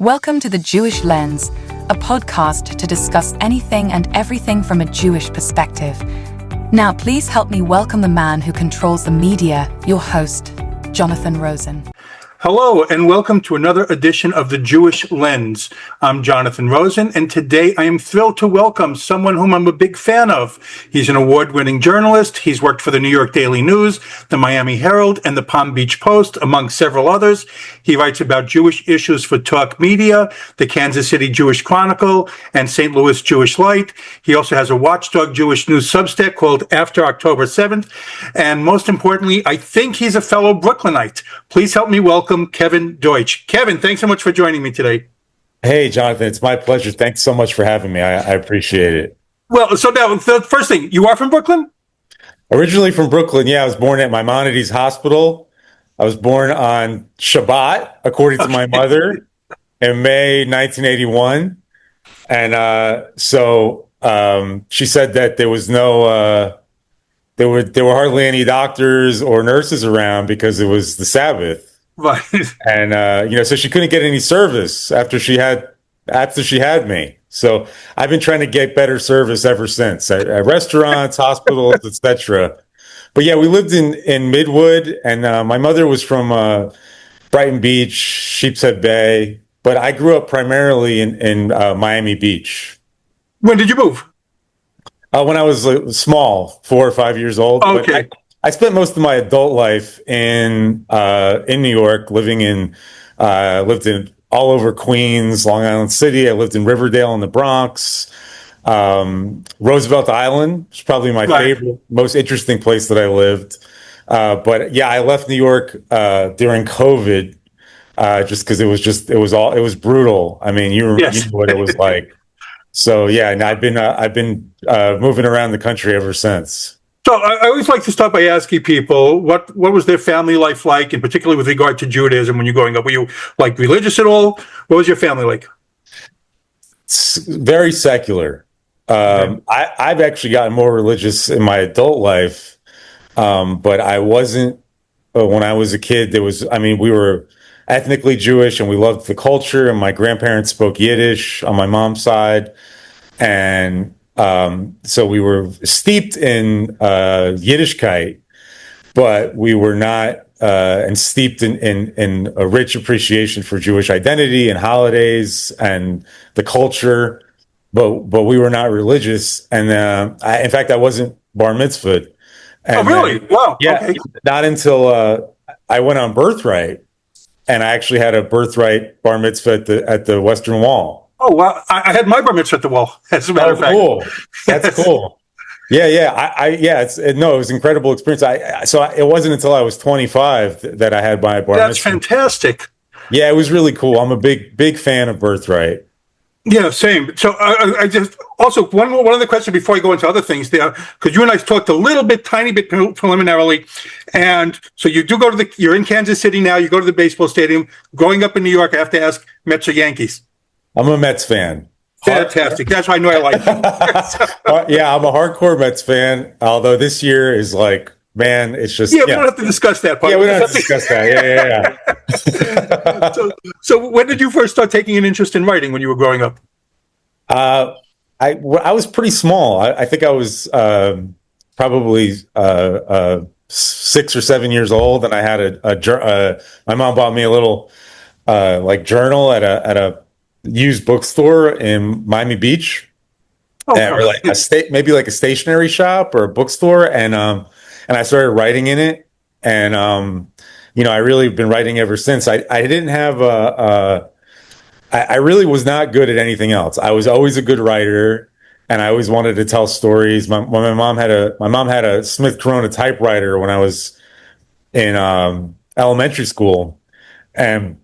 Welcome to The Jewish Lens, a podcast to discuss anything and everything from a Jewish perspective. Now, please help me welcome the man who controls the media, your host, Jonathan Rosen. Hello, and welcome to another edition of The Jewish Lens. I'm Jonathan Rosen, and today I am thrilled to welcome someone whom I'm a big fan of. He's an award-winning journalist. He's worked for the New York Daily News, the Miami Herald, and the Palm Beach Post, among several others. He writes about Jewish issues for Talk Media, the Kansas City Jewish Chronicle, and St. Louis Jewish Light. He also has a watchdog Jewish news Substack called After October 7th. And most importantly, I think he's a fellow Brooklynite. Please help me welcome Kevin Deutsch. Kevin, thanks so much for joining me today. Hey, Jonathan, it's my pleasure. Thanks so much for having me. I appreciate it. Well, so now, the first thing, you are from Brooklyn? Originally from Brooklyn, yeah. I was born at Maimonides Hospital. I was born on Shabbat, according to my mother, in May 1981. And she said that there was no, there were hardly any doctors or nurses around because it was the Sabbath. Right. And, so she couldn't get any service after she had me. So I've been trying to get better service ever since at restaurants, hospitals, etc. But yeah, we lived in Midwood, and my mother was from Brighton Beach, Sheepshead Bay, but I grew up primarily in Miami Beach. When did you move? When I was small, 4 or 5 years old. Okay. But I spent most of my adult life in New York, lived in all over Queens, Long Island City. I lived in Riverdale in the Bronx. Roosevelt Island was probably my favorite, most interesting place that I lived. But yeah, I left New York during COVID just because it was brutal. I mean, you knew what it was like. So yeah, and I've been moving around the country ever since. So I always like to start by asking people what was their family life like, and particularly with regard to Judaism when you're growing up. Were you like religious at all? What was your family like? It's very secular. I've actually gotten more religious in my adult life, but I wasn't when I was a kid. We were ethnically Jewish and we loved the culture, and my grandparents spoke Yiddish on my mom's side, and so we were steeped in Yiddishkeit, but we were not and steeped in a rich appreciation for Jewish identity and holidays and the culture, but we were not religious. And in fact, I wasn't bar mitzvahed. Oh, really? Wow. Yeah, okay. Not until I went on birthright, and I actually had a birthright bar mitzvah at the Western Wall. Oh, wow. I had my bar mitzvah at the wall, as a matter of fact. Cool. That's cool. Yeah. It was an incredible experience. It wasn't until I was 25 that I had my bar mitzvah. That's fantastic. Yeah, it was really cool. I'm a big fan of birthright. Yeah, same. So I just also one other question before I go into other things there, because you and I talked tiny bit preliminarily, and so you do you're in Kansas City now. You go to the baseball stadium. Growing up in New York, I have to ask, Mets or Yankees? I'm a Mets fan. Fantastic. That's why I know I like you. Yeah, I'm a hardcore Mets fan. Although this year is like, man, it's just we don't have to discuss that part. Yeah, we don't have to discuss that. Yeah. So when did you first start taking an interest in writing when you were growing up? I was pretty small. I think I was probably 6 or 7 years old, and I had my mom bought me a little journal at a used bookstore in Miami Beach, or like maybe like a stationery shop or a bookstore, and I started writing in it, and I really have been writing ever since. I didn't have I really was not good at anything else. I was always a good writer, and I always wanted to tell stories. My mom had a Smith Corona typewriter when I was in elementary school, and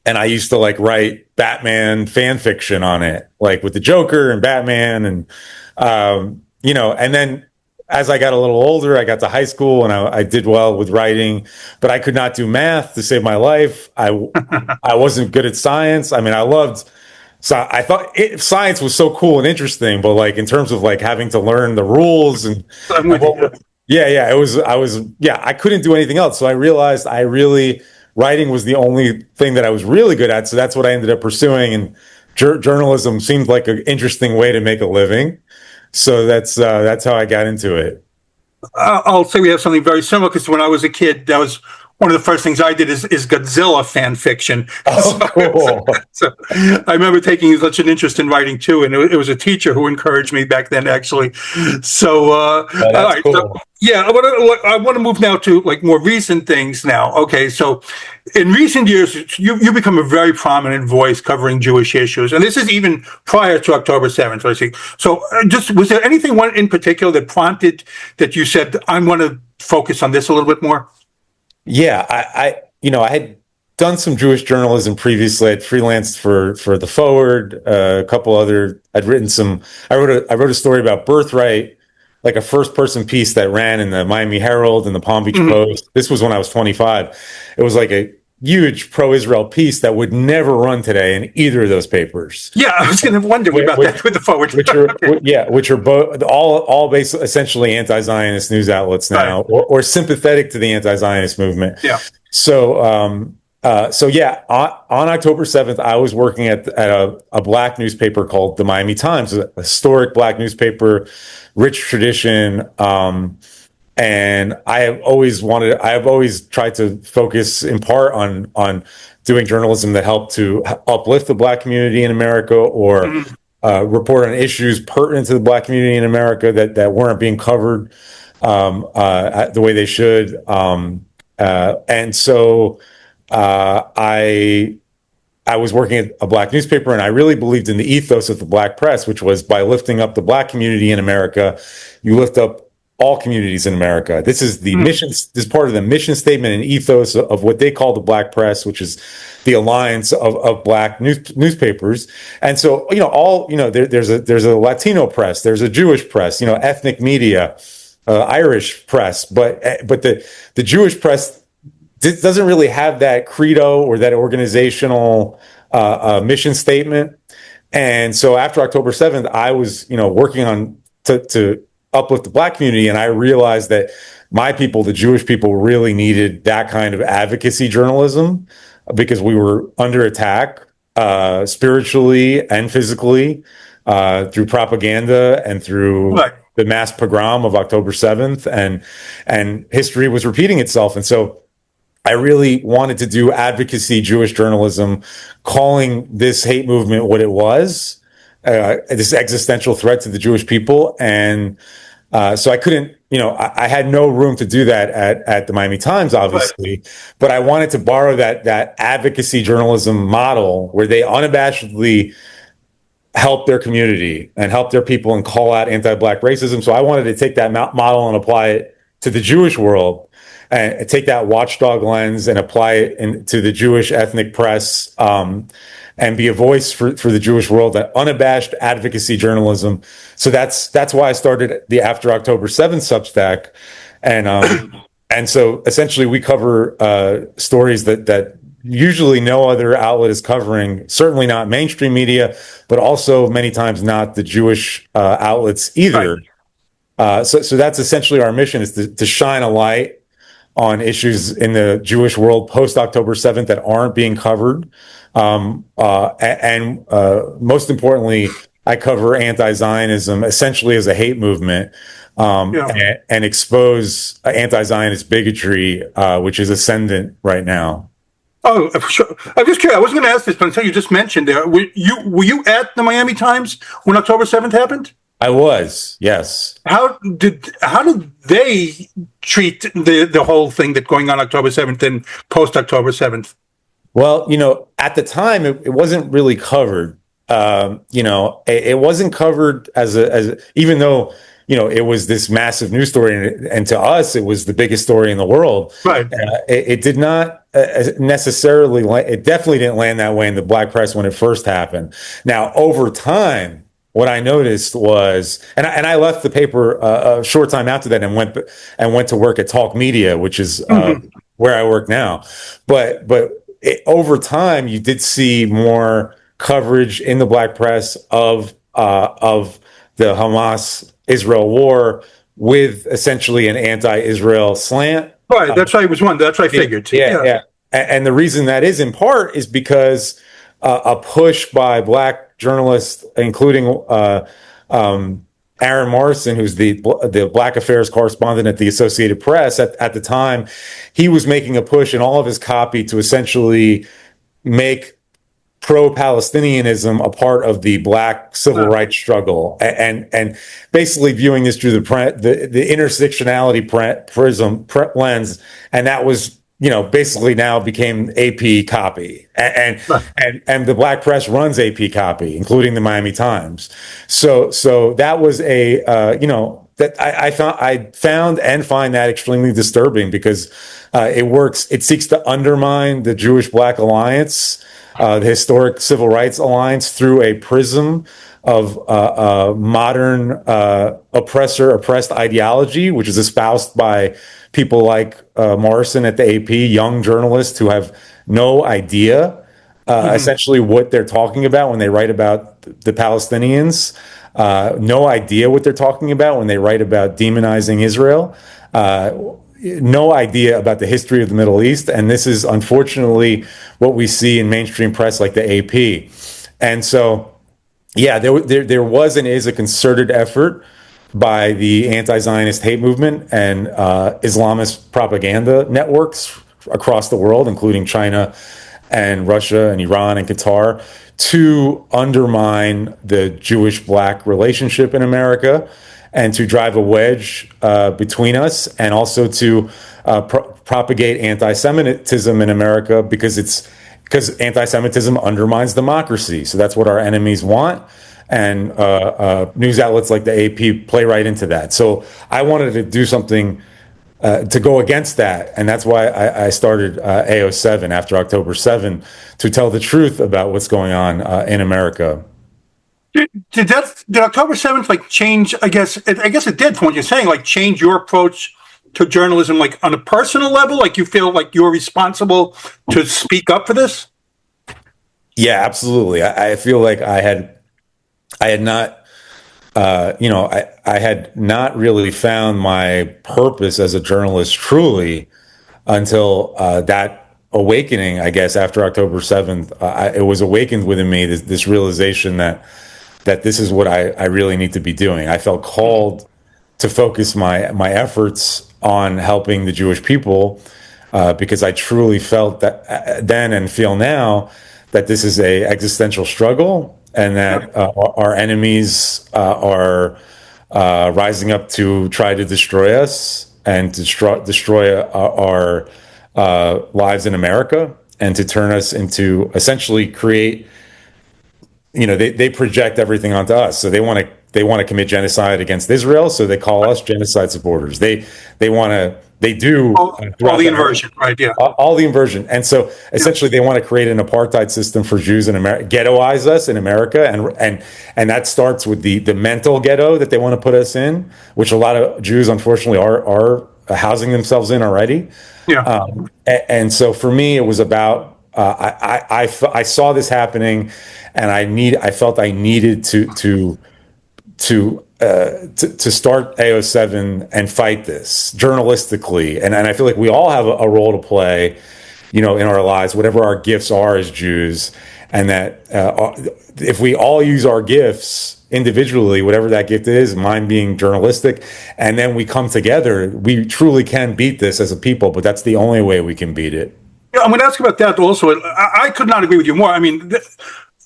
I used to write Batman fan fiction on it, like with the Joker and Batman, and and then as I got a little older, I got to high school and I did well with writing, but I could not do math to save my life. I wasn't good at science. I mean, I thought science was so cool and interesting, but in terms of having to learn the rules and I couldn't do anything else. So I realized I really writing was the only thing that I was really good at. So that's what I ended up pursuing. And journalism seemed like an interesting way to make a living. So that's how I got into it. I'll say we have something very similar, because when I was a kid, that was one of the first things I did is Godzilla fan fiction. Oh, cool. So I remember taking such an interest in writing too, and it was a teacher who encouraged me back then, actually. So, Oh, that's all right, cool. so, yeah, I want to move now to like more recent things now. Okay, so in recent years, you become a very prominent voice covering Jewish issues, and this is even prior to October 7th. I see. So, just was there anything in particular that prompted that you said, I want to focus on this a little bit more? Yeah, I had done some Jewish journalism previously. I'd freelanced for The Forward, a couple other. I'd written some. I wrote a story about Birthright, like a first person piece that ran in the Miami Herald and the Palm Beach Post. This was when I was 25. It was like a huge pro-Israel piece that would never run today in either of those papers. Yeah, I was going to wonder about that with The Forward. Which are both all based essentially anti-Zionist news outlets now, right, or sympathetic to the anti-Zionist movement. Yeah. So, on October 7th, I was working at a black newspaper called the Miami Times, a historic black newspaper, rich tradition. And I've always tried to focus in part on doing journalism that helped to uplift the black community in America, or report on issues pertinent to the black community in America that weren't being covered the way they should. And so I was working at a black newspaper, and I really believed in the ethos of the black press, which was by lifting up the black community in America, you lift up all communities in America. This is the mission. This is part of the mission statement and ethos of what they call the black press, which is the alliance of black newspapers. And so, there's a Latino press, there's a Jewish press, ethnic media, Irish press, but the Jewish press doesn't really have that credo or that organizational mission statement. And so after October 7th, I was, working on to uplift the black community, and I realized that my people, the Jewish people, really needed that kind of advocacy journalism, because we were under attack spiritually and physically through propaganda and through the mass pogrom of October 7th, and history was repeating itself. And so I really wanted to do advocacy Jewish journalism, calling this hate movement what it was, this existential threat to the Jewish people. And so I couldn't, I had no room to do that at the Miami Times, obviously, but I wanted to borrow that advocacy journalism model where they unabashedly help their community and help their people and call out anti-black racism. So I wanted to take that model and apply it to the Jewish world, and take that watchdog lens and apply it to the Jewish ethnic press, and be a voice for the Jewish world, that unabashed advocacy journalism. So that's why I started the After October 7th Substack. And so essentially we cover stories that usually no other outlet is covering, certainly not mainstream media, but also many times not the Jewish outlets either. Right. So that's essentially our mission, is to shine a light on issues in the Jewish world post October 7th that aren't being covered. And most importantly, I cover anti-Zionism essentially as a hate movement, and expose anti-Zionist bigotry, which is ascendant right now. Oh, sure. I'm just curious. I wasn't going to ask this, but until you just mentioned it, were you at the Miami Times when October 7th happened? I was, yes. How did they treat the whole thing that going on October 7th and post October 7th? Well, at the time it wasn't really covered. It wasn't covered as even though it was this massive news story, and to us it was the biggest story in the world. Right. It did not necessarily. It definitely didn't land that way in the black press when it first happened. Now, over time, what I noticed was, and I left the paper a short time after that and went to work at Talk Media, which is where I work now. But over time, you did see more coverage in the black press of the Hamas-Israel war, with essentially an anti-Israel slant. Right, that's why it was one. That's what I figured. Yeah. And the reason that is in part is because a push by black journalists, including Aaron Morrison, who's the Black Affairs correspondent at the Associated Press at the time, he was making a push in all of his copy to essentially make pro-Palestinianism a part of the black civil rights struggle, and basically viewing this through the intersectionality lens, and that was, basically now became AP copy, and the black press runs AP copy, including the Miami Times. So that was a that I found and find that extremely disturbing, because it seeks to undermine the Jewish-Black alliance, the historic civil rights alliance, through a prism of modern oppressor-oppressed ideology, which is espoused by people like Morrison at the AP, young journalists who have no idea essentially what they're talking about when they write about the Palestinians, no idea what they're talking about when they write about demonizing Israel, no idea about the history of the Middle East. And this is unfortunately what we see in mainstream press like the AP. And so, yeah, there was and is a concerted effort by the anti-Zionist hate movement and Islamist propaganda networks across the world, including China and Russia and Iran and Qatar, to undermine the Jewish-Black relationship in America and to drive a wedge between us, and also to propagate anti-Semitism in America, because anti-Semitism undermines democracy. So that's what our enemies want. And news outlets like the AP play right into that. So I wanted to do something to go against that. And that's why I started AO7 after October 7, to tell the truth about what's going on in America. Did October 7th change? I guess it did, from what you're saying, change your approach to journalism, on a personal level. You feel like you're responsible to speak up for this. Yeah, absolutely. I feel like I had not, I had not really found my purpose as a journalist truly until that awakening, I guess, after October 7th. It was awakened within me, this realization that this is what I really need to be doing. I felt called to focus my efforts on helping the Jewish people, because I truly felt that then, and feel now, that this is a existential struggle, and that our enemies are rising up to try to destroy us and destroy our lives in America, and to turn us into, essentially create, they project everything onto us. So they want to commit genocide against Israel, so they call us genocide supporters. They do all the inversion, right? Yeah, all the inversion. And so essentially they want to create an apartheid system for Jews in America, ghettoize us in America, and that starts with the mental ghetto that they want to put us in, which a lot of Jews unfortunately are housing themselves in already. Yeah. And so for me, it was about I saw this happening, and I felt I needed to start AO7 and fight this journalistically, and I feel like we all have a role to play, in our lives, whatever our gifts are as Jews, and that if we all use our gifts individually, whatever that gift is, mine being journalistic, and then we come together, we truly can beat this as a people. But that's the only way we can beat it. Yeah, I'm going to ask about that also. I could not agree with you more. I mean,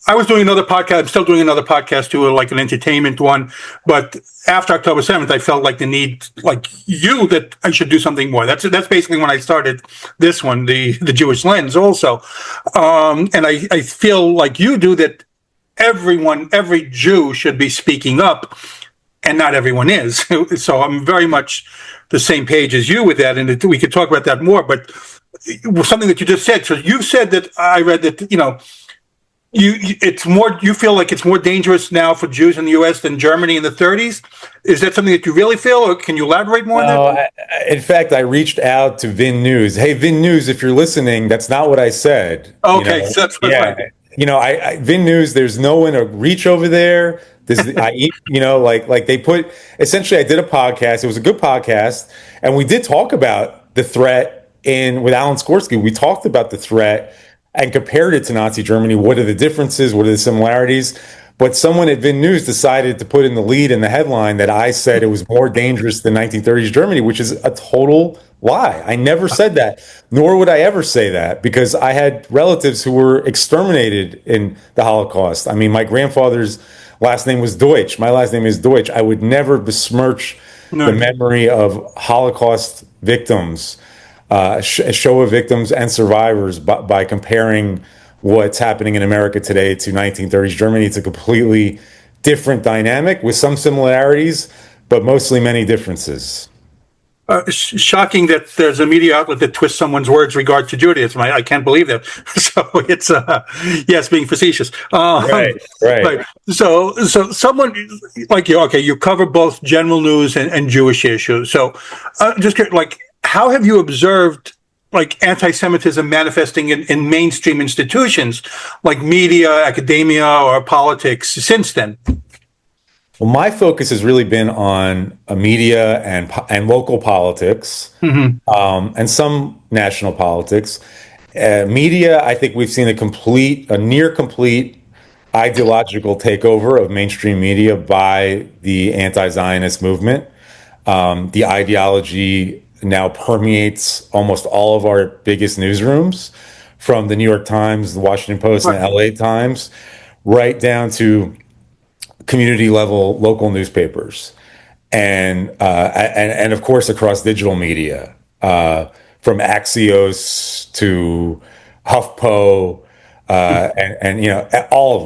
I was doing another podcast. I'm still doing another podcast too, an entertainment one. But after October 7th, I felt the need, that I should do something more. That's basically when I started this one, the Jewish Lens also. And I feel like you do, that every Jew should be speaking up, and not everyone is. So I'm very much the same page as you with that. And we could talk about that more, but something that you just said. So you said that, I read that, you feel like it's more dangerous now for Jews in the U.S. than Germany in the 30s. Is that something that you really feel, or can you elaborate more on that? In fact, I reached out to Vin News. Hey, Vin News, if you're listening, that's not what I said. Okay, so that's what Vin News, there's no one to reach over there. They put, essentially, I did a podcast. It was a good podcast, and we did talk about the threat with Alan Skorsky, we talked about the threat and compared it to Nazi Germany. What are the differences? What are the similarities? But someone at Vin News decided to put in the lead in the headline that I said it was more dangerous than 1930s Germany, which is a total lie. I never said that, nor would I ever say that, because I had relatives who were exterminated in the Holocaust. I mean, my grandfather's last name was Deutsch. My last name is Deutsch. I would never besmirch the memory of Holocaust victims, Shoah victims and survivors by comparing what's happening in America today to 1930s Germany. It's a completely different dynamic with some similarities, but mostly many differences. Shocking that there's a media outlet that twists someone's words regard to Judaism. I can't believe that. So it's yes, being facetious. Right. So someone like you, okay, you cover both general news and Jewish issues. So just like, how have you observed like anti-Semitism manifesting in mainstream institutions like media, academia, or politics since then? Well, my focus has really been on media and local politics, and some national politics. Media, I think we've seen a near complete ideological takeover of mainstream media by the anti-Zionist movement. The ideology now permeates almost all of our biggest newsrooms, from the New York Times, the Washington Post, and the LA Times, right down to community level local newspapers, and of course across digital media, from Axios to HuffPo, and all of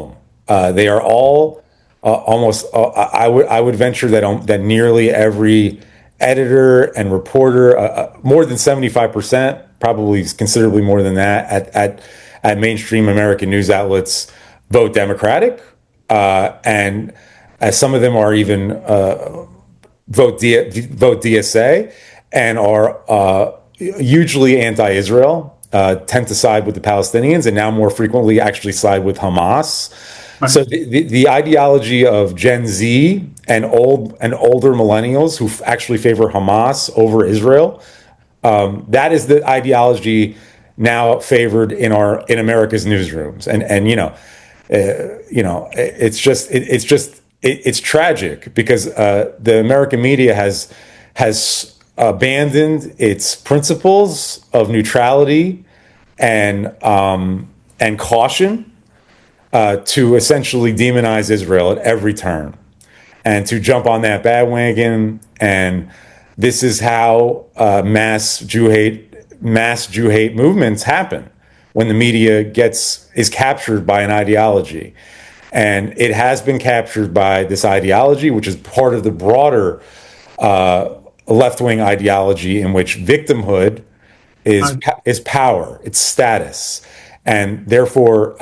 them. They are all almost. I would venture that nearly every editor and reporter, more than 75%, probably considerably more than that, at mainstream American news outlets, vote Democratic, and some of them are even vote DSA, and are hugely anti-Israel, tend to side with the Palestinians, and now more frequently actually side with Hamas. Right. So the ideology of Gen Z and older millennials who actually favor Hamas over Israel, that is the ideology now favored in America's newsrooms, and it's tragic because the American media has abandoned its principles of neutrality and caution, to essentially demonize Israel at every turn, and to jump on that bandwagon. And this is how mass Jew hate movements happen, when the media is captured by an ideology. And it has been captured by this ideology, which is part of the broader left-wing ideology, in which victimhood is power, it's status, and therefore,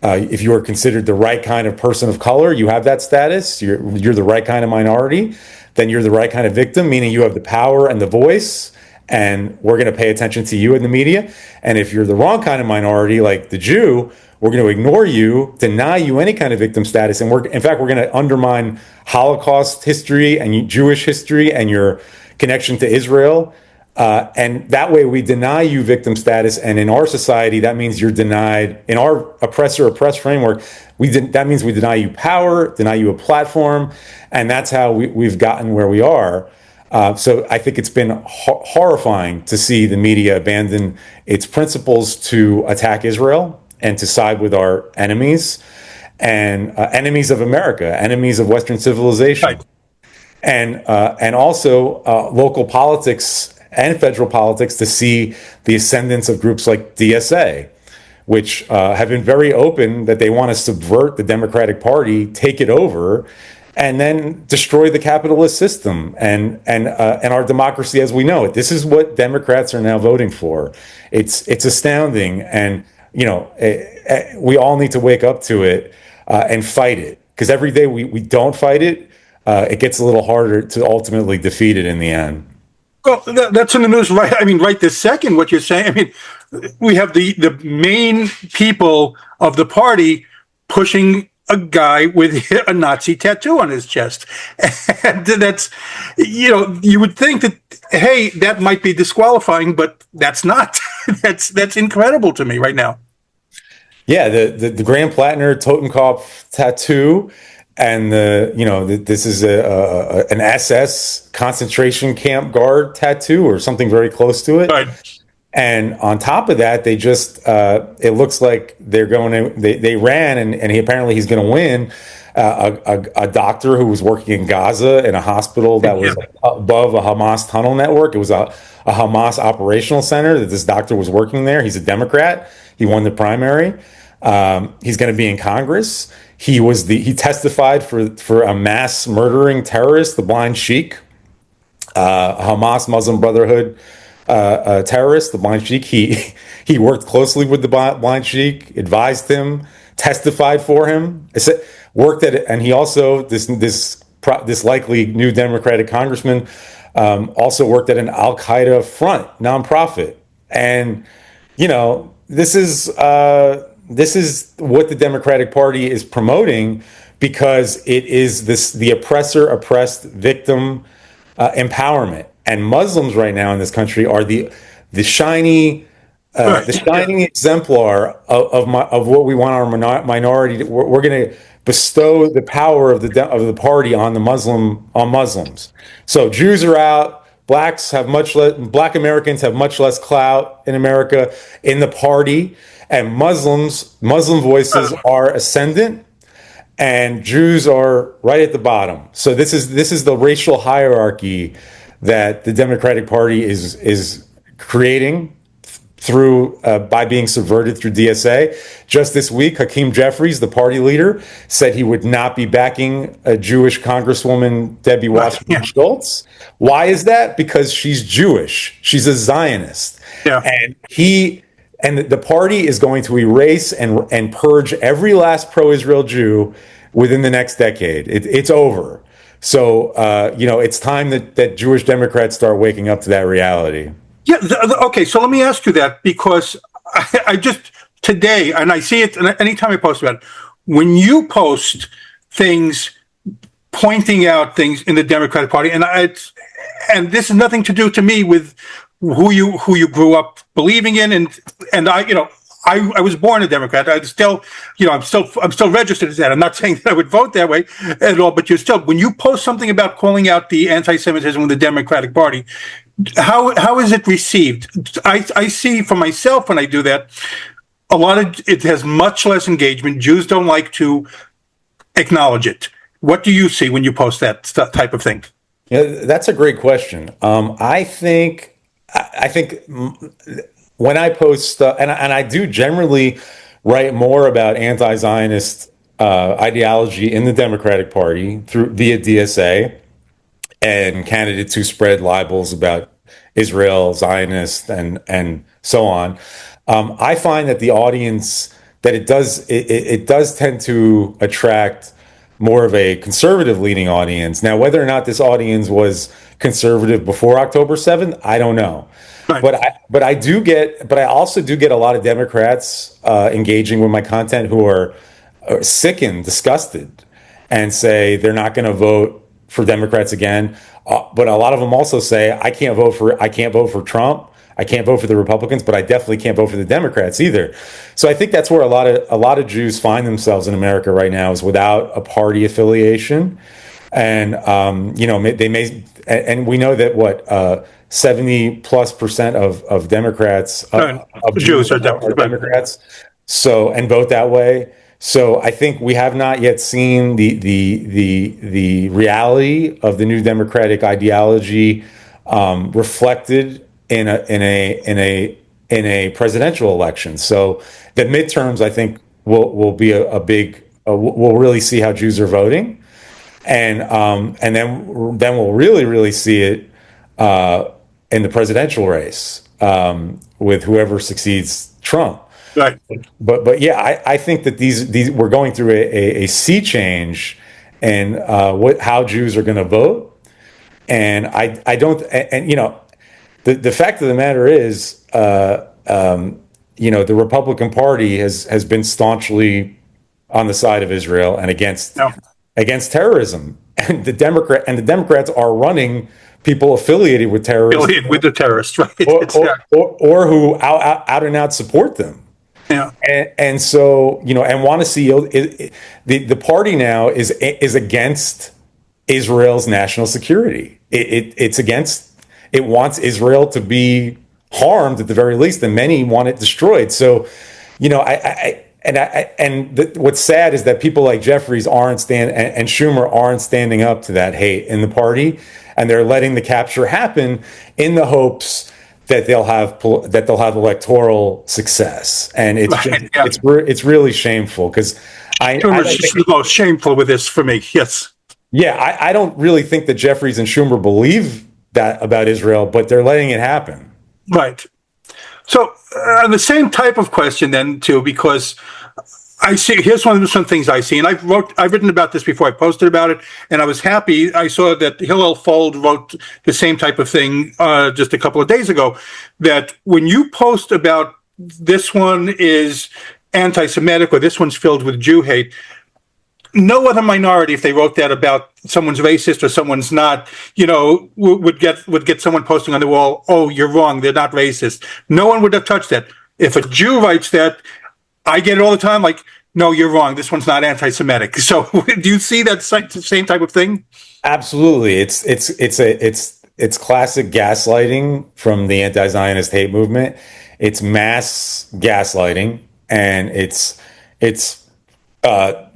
if you are considered the right kind of person of color, you have that status. You're the right kind of minority, then you're the right kind of victim, meaning you have the power and the voice, and we're going to pay attention to you in the media. And if you're the wrong kind of minority, like the Jew, we're going to ignore you, deny you any kind of victim status, and we're going to undermine Holocaust history and Jewish history and your connection to Israel. And that way we deny you victim status. And in our society, that means you're denied, in our oppressor-oppressed framework, that means we deny you power, deny you a platform. And that's how we've gotten where we are. So I think it's been horrifying to see the media abandon its principles to attack Israel and to side with our enemies, and enemies of America, enemies of Western civilization. Right. And also local politics and federal politics, to see the ascendance of groups like DSA, which have been very open that they want to subvert the Democratic Party, take it over, and then destroy the capitalist system and our democracy as we know it. This is what Democrats are now voting for. It's astounding, and we all need to wake up to it and fight it, because every day we don't fight it, it gets a little harder to ultimately defeat it in the end. Well, that's in the news, right? I mean, right this second, what you're saying. I mean, we have the main people of the party pushing a guy with a Nazi tattoo on his chest. And that's, you would think that hey, that might be disqualifying, but that's not. That's incredible to me right now. Yeah, the Grand Plattner Totenkopf tattoo, and this is an SS concentration camp guard tattoo or something very close to it. Right. And on top of that, they just it looks like they're going to they ran and he's going to win. A doctor who was working in Gaza in a hospital that was above a Hamas tunnel network. It was a Hamas operational center that this doctor was working there. He's a Democrat. He won the primary. He's going to be in Congress. He testified for a mass murdering terrorist, the Blind Sheikh, Hamas Muslim Brotherhood terrorist, the Blind Sheikh. He worked closely with the Blind Sheikh, advised him, testified for him, worked at it, and he also this likely new Democratic congressman also worked at an Al Qaeda front nonprofit, and this is what the Democratic Party is promoting because it is the oppressor oppressed victim empowerment. And Muslims right now in this country are the shining exemplar of what we want our minority. We're going to bestow the power of the party on Muslims. So Jews are out. Blacks have Black Americans have much less clout in America in the party, and Muslim voices are ascendant, and Jews are right at the bottom. So this is the racial hierarchy that the Democratic Party is creating through by being subverted through DSA. Just this week, Hakeem Jeffries, the party leader, said he would not be backing a Jewish Congresswoman, Debbie Wasserman Schultz. Why is that? Because she's Jewish. She's a Zionist. Yeah. And the party is going to erase and purge every last pro-Israel Jew within the next decade. It's over. So, it's time that Jewish Democrats start waking up to that reality. Yeah. Okay. So let me ask you that, because I just today, and I see it anytime I post about it, when you post things pointing out things in the Democratic Party, and this has nothing to do to me with who you grew up believing in, and I was born a Democrat. I'm still registered as that. I'm not saying that I would vote that way at all, but when you post something about calling out the anti-Semitism in the Democratic Party, how is it received? I see for myself when I do that, it has much less engagement. Jews don't like to acknowledge it. What do you see when you post that type of thing? Yeah, that's a great question. I think when I post, and I do generally write more about anti-Zionist ideology in the Democratic Party via DSA and candidates who spread libels about Israel, Zionist, and so on. I find that the audience that it does tend to attract more of a conservative leaning audience. Now, whether or not this audience was conservative before October 7th, I don't know. Right. But I also do get a lot of Democrats engaging with my content who are sickened, disgusted, and say they're not going to vote for Democrats again. But a lot of them also say I can't vote for Trump. I can't vote for the Republicans, but I definitely can't vote for the Democrats either. So I think that's where a lot of Jews find themselves in America right now, is without a party affiliation, and they may, and we know that 70+% of Democrats of Jews are Democrats, so and vote that way. So I think we have not yet seen the reality of the new Democratic ideology reflected in a presidential election. So the midterms, I think, will be a big. We'll really see how Jews are voting, and then we'll really see it in the presidential race with whoever succeeds Trump. Right. But yeah, I think that these we're going through a sea change in how Jews are going to vote, and I don't, and the fact of the matter is, the Republican Party has been staunchly on the side of Israel and against terrorism, and the Democrats are running people affiliated with terrorists, Affiliated with the terrorists, right? or who out and out support them. Yeah. And so, and want to see the party now is against Israel's national security. It's against, it wants Israel to be harmed at the very least, and many want it destroyed. So, what's sad is that people like Jeffries and Schumer aren't standing up to that hate in the party, and they're letting the capture happen in the hopes that they'll have electoral success. And it's really shameful, because Schumer's just the most shameful with this for me. Yes. Yeah, I don't really think that Jeffries and Schumer believe that about Israel, but they're letting it happen. Right. So the same type of question then too, because I see, here's one of some things I see, and I've written about this before. I posted about it, and I was happy. I saw that Hillel Fold wrote the same type of thing just a couple of days ago, that when you post about this one is anti-Semitic or this one's filled with Jew hate, no other minority, if they wrote that about someone's racist or someone's not, would get someone posting on the wall, "Oh, you're wrong, they're not racist." No one would have touched that. If a Jew writes that, I get it all the time, like, "No, you're wrong, this one's not anti-Semitic." So do you see that same type of thing? Absolutely. It's classic gaslighting from the anti-Zionist hate movement. It's mass gaslighting, and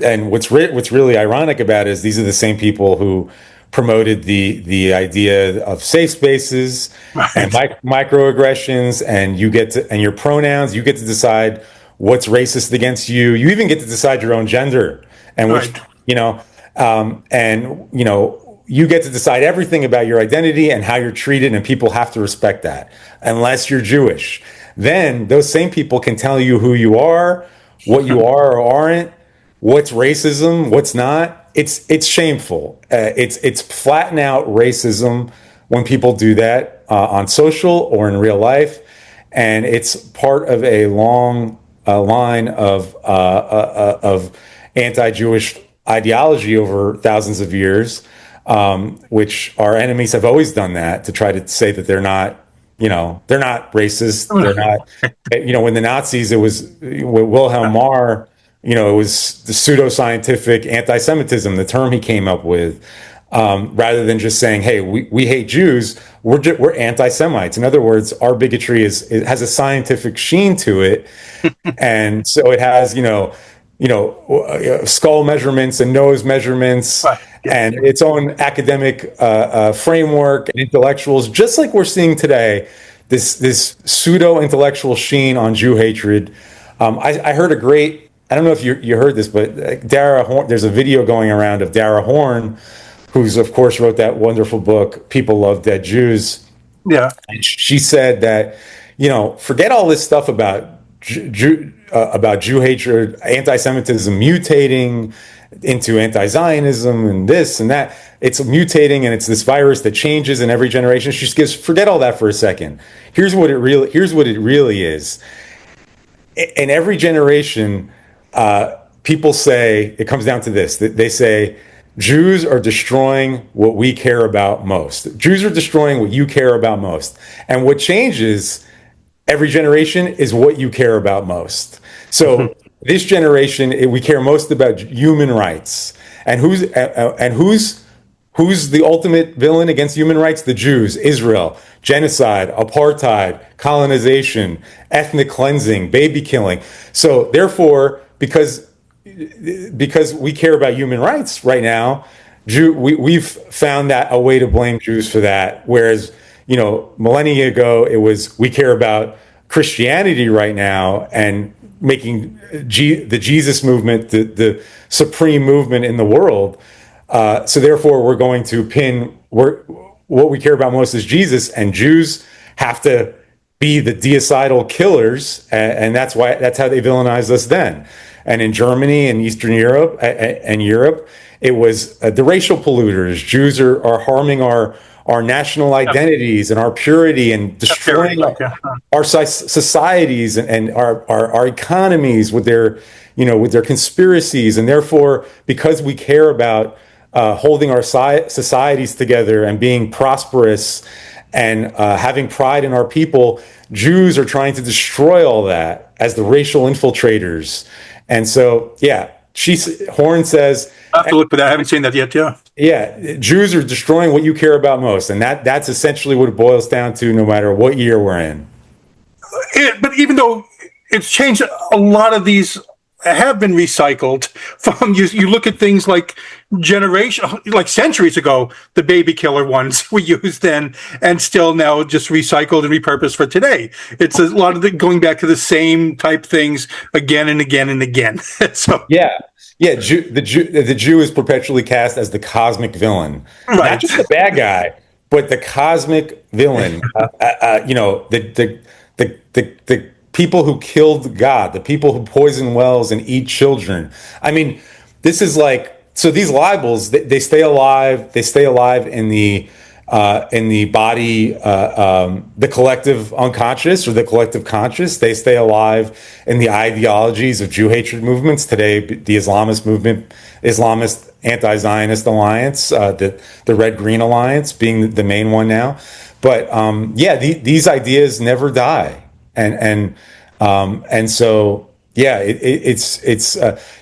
and what's really ironic about it is these are the same people who promoted the idea of safe spaces, right, and microaggressions, and your pronouns. You get to decide what's racist against you. You even get to decide your own gender, and which, right, you get to decide everything about your identity and how you're treated, and people have to respect that, unless you're Jewish. Then those same people can tell you who you are, what you are or aren't, what's racism, what's not. It's shameful. It's flatten out racism when people do that on social or in real life, and it's part of a long line of anti-Jewish ideology over thousands of years, which our enemies have always done that to try to say that they're not racist. They're not. When the Nazis, it was Wilhelm Marr. It was the pseudoscientific anti-Semitism, the term he came up with, rather than just saying, "Hey, we hate Jews. We're anti-Semites." In other words, our bigotry it has a scientific sheen to it, and so it has skull measurements and nose measurements, right, and its own academic framework and intellectuals, just like we're seeing today. This pseudo-intellectual sheen on Jew hatred. I heard a great. I don't know if you heard this, but Dara Horn, there's a video going around of Dara Horn, who's of course wrote that wonderful book, People Love Dead Jews. Yeah. And she said that, forget all this stuff about Jew hatred, anti-Semitism mutating into anti-Zionism and this and that. It's mutating, and it's this virus that changes in every generation. She gives, forget all that for a second. Here's what it really is. In every generation, people say, it comes down to this, they say, Jews are destroying what we care about most. Jews are destroying what you care about most. And what changes every generation is what you care about most. So this generation, we care most about human rights. And who's the ultimate villain against human rights? The Jews, Israel, genocide, apartheid, colonization, ethnic cleansing, baby killing. So therefore, because we care about human rights right now, we've found that a way to blame Jews for that. Whereas, millennia ago, it was, we care about Christianity right now and making the Jesus movement the supreme movement in the world. So therefore, we're going to what we care about most is Jesus, and Jews have to be the deocidal killers, and that's how they villainized us then. And in Germany and Eastern Europe it was the racial polluters. Jews are harming our national identities and our purity, and destroying our societies and our economies with their conspiracies. And therefore, because we care about holding our societies together and being prosperous and having pride in our people, Jews are trying to destroy all that as the racial infiltrators. And so, yeah, Horn says, I have to look for that. I haven't seen that yet. Yeah. Yeah, Jews are destroying what you care about most. And that's essentially what it boils down to, no matter what year we're in. But even though it's changed, a lot of these have been recycled from you look at things like centuries ago, the baby killer ones we used then, and still now just recycled and repurposed for today. It's a lot of going back to the same type things again and again and again. So the Jew is perpetually cast as the cosmic villain, right? Not just the bad guy, but the cosmic villain. The people who killed God, the people who poison wells and eat children. I mean, this is like, so these libels, they stay alive. They stay alive in the body, the collective unconscious or the collective conscious. They stay alive in the ideologies of Jew hatred movements today. The Islamist movement, Islamist anti-Zionist alliance, the Red-Green alliance being the main one now. But these ideas never die. And so, yeah, it's